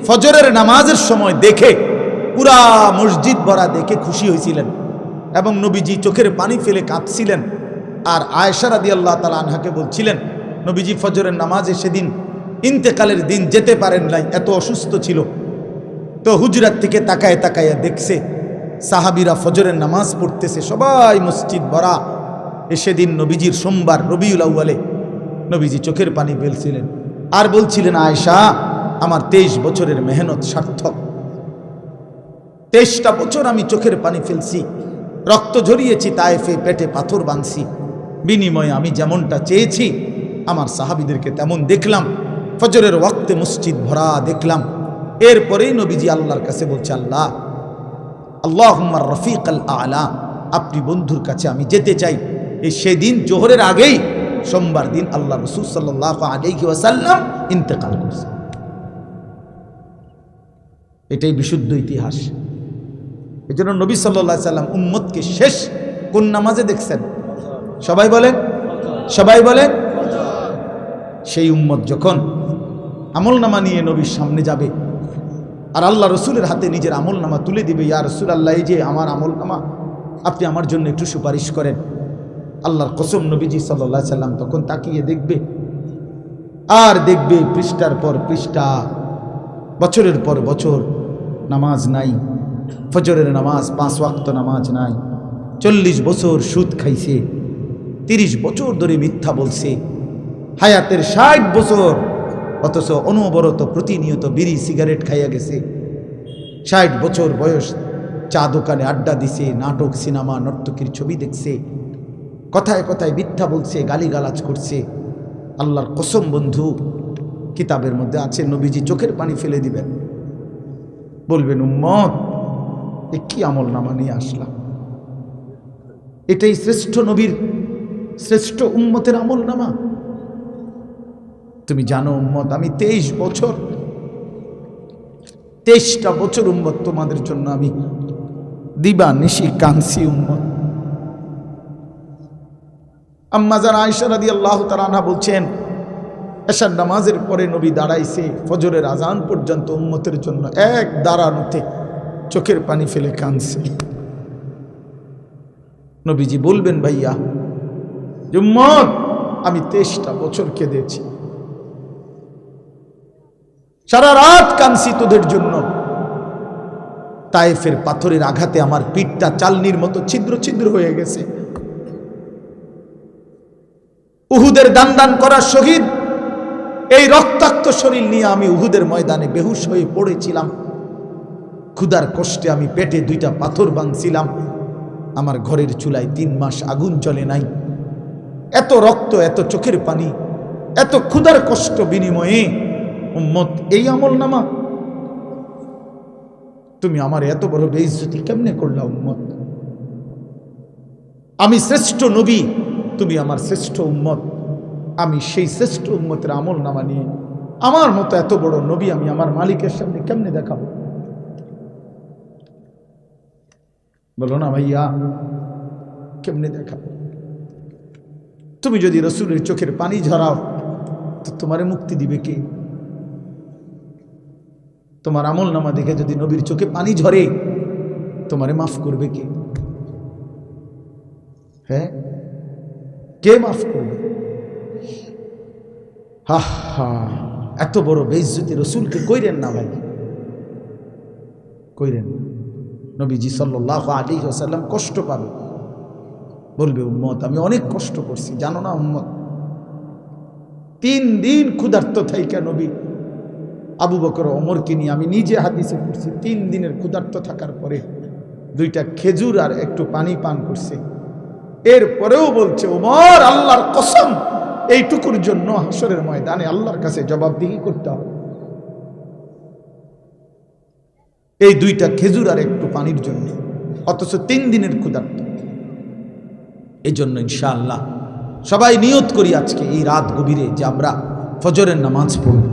ফজরের নামাজের সময় দেখে পুরা মসজিদ ভরা দেখে খুশি হয়েছিলেন এবং নবীজি চোখের পানি ফেলে কাঁদছিলেন। আর আয়েশা রাদিয়াল্লাহু তাআলা আনহাকে বলছিলেন, নবীজি ফজরের নামাজে সেদিন ইন্তেকালের দিন যেতে পারেন নাই, এত অসুস্থ ছিল। তো হুজরাত থেকে তাকায় তাকায় দেখছে সাহাবীরা ফজরের নামাজ পড়তেছে, সবাই মসজিদ ভরা। সেদিন নবীজির সোমবার রবিউল আউয়ালে নবীজি চোখের পানি ফেলছিলেন আর বলছিলেন, আয়েশা আমার 23 বছরের মেহনত সার্থক। 23টা বছর আমি চোখের পানি ফেলছি, রক্ত ঝরিয়েছি, তায়েফে পেটে পাথর বাঁধছি, বিনিময়ে আমি যেমনটা চেয়েছি আমার সাহাবীদেরকে তেমন দেখলাম, ফজরের ওয়াক্তে মসজিদ ভরা দেখলাম। এরপরেই নবীজি আল্লাহর কাছে বলছে, আল্লাহ, আল্লাহুম্মা রফিকাল আলা, আপনি বন্ধুর কাছে আমি যেতে চাই। এই সেদিন জোহরের আগেই সোমবার দিন আল্লাহ রাসূল সাল্লাল্লাহু আলাইহি ওয়াসাল্লাম ইন্তেকাল করছে। এটাই বিশুদ্ধ ইতিহাস। এজন্য নবী সাল্লাল্লাহু আলাইহি সাল্লাম উম্মতকে শেষ কোন নামাজে দেখছেন? সবাই বলেন, সবাই বলেন। সেই উম্মত যখন আমলনামা নিয়ে নবীর সামনে যাবে আর আল্লাহ রসুলের হাতে নিজের আমলনামা তুলে দিবে, ইয়া রাসূলুল্লাহ, এই যে আমার আমলনামা, আপনি আমার জন্য একটু সুপারিশ করেন। আল্লাহর কসম নবীজি সাল্লাল্লাহু আলাইহি সাল্লাম তখন তাকিয়ে দেখবে আর দেখবে পৃষ্ঠার পর পৃষ্ঠা, বছরের পর বছর নামাজ নাই, ফজরের নামাজ 5 ওয়াক্ত নামাজ নাই, 40 বছর সুদ খাইছে, 30 বছর ধরে মিথ্যা বলছে, হায়াতের 60 বছর, অথচ অনবরত প্রতিনিয়ত বিড়ি সিগারেট খাইয়া গেছে। 60 বছর বয়স, চা দোকানে আড্ডা দিছে, নাটক সিনেমা নর্তকীর ছবি দেখছে, কথায় কথায় মিথ্যা বলছে, গালিগালাজ করছে। আল্লাহর কসম বন্ধু, কিতাবের মধ্যে আছে, নবীজি চোখের পানি ফেলে দিবেন, বলবেন, উম্মত এ কি আমল নামা নিয়ে আসলাম? এটাই শ্রেষ্ঠ নবীর, শ্রেষ্ঠ উম্মতের আমল নামা? তুমি জানো উম্মত, আমি 23টা বছর উম্মত তোমাদের জন্য আমি দিবা নিশি কাঁদছি উম্মত। আম্মা জান আয়েশা রাদিয়াল্লাহু তাআলা আনহা বলছেন, এশার নামাজের পরে নবী দাঁড়াইছে ফজরের আজান পর্যন্ত উম্মতের জন্য, এক দাঁড়ানোতে চোখের পানি ফেলে কাঁদছে। নবীজি বলবেন, ভাইয়া উম্মত আমি 23টা বছর কেঁদেছি, সারা রাত কাঁদছি তোদের জন্য, তায়েফের পাথরের আঘাতে আমার পিঠটা চালনির মতো ছিদ্র ছিদ্র হয়ে গেছে। উহুদের দান দান করা শহীদ, এই রক্তাক্ত শরীর নিয়ে আমি উহুদের ময়দানে বেহুশ হয়ে পড়েছিলাম। ক্ষুধার কষ্টে আমি পেটে 2টা পাথর বাঁধছিলাম। আমার ঘরের চুলায় 3 মাস আগুন জ্বলে নাই। এত রক্ত, এত চোখের পানি, এত ক্ষুধার কষ্ট বিনিময়ে উম্মত এই আমল নামা, তুমি আমার এত বড় বেইজ্জতি কেমনে করলা উম্মত? আমি শ্রেষ্ঠ নবী, তুমি আমার শ্রেষ্ঠ উম্মত। আমি সেই শ্রেষ্ঠ উম্মতের আমল নামা নিয়ে আমার মতো এত বড় নবী আমি আমার মালিকের সামনে কেমনে দেখাবো? বলো না ভাইয়া, কেমনে দেখাবো? তুমি যদি রসুলের চোখের পানি ঝরাও তো তোমারে মুক্তি দিবে কে? তোমার আমল নামা দেখে যদি নবীর চোখে পানি ঝরে তোমারে মাফ করবে কে? হ্যাঁ, কে মাফ করবে? হা হা, এত বড় বেইজ্জতি রসুলকে কইরেন না ভাই, কইরেন না। নবীজি সাল্লাল্লাহু আলাইহি ওয়াসাল্লাম কষ্ট পাবে, বলবে উম্মত আমি অনেক কষ্ট করছি, জানো না উম্মত? 3 দিন ক্ষুধার্ত থাইকা নবী আবু বকর ওমরকে নিয়ে, আমি নিজে হাদিসে পড়ছি, 3 দিনের ক্ষুধার্ত থাকার পরে 2টা খেজুর আর একটু পানি পান করছে। এরপরেও বলছে ওমর আল্লাহর কসম, এইটুকুর জন্য হাসরের ময়দানে আল্লাহর কাছে জবাবদিহি করতে হবে। এই 2টা খেজুর আর একটু পানির জন্য, অথচ 3 দিনের ক্ষুধার্ত। এই জন্য ইনশাআল্লাহ সবাই নিয়ত করি আজকে এই রাত গভীরে যে আমরা ফজরের নামাজ পড়ব।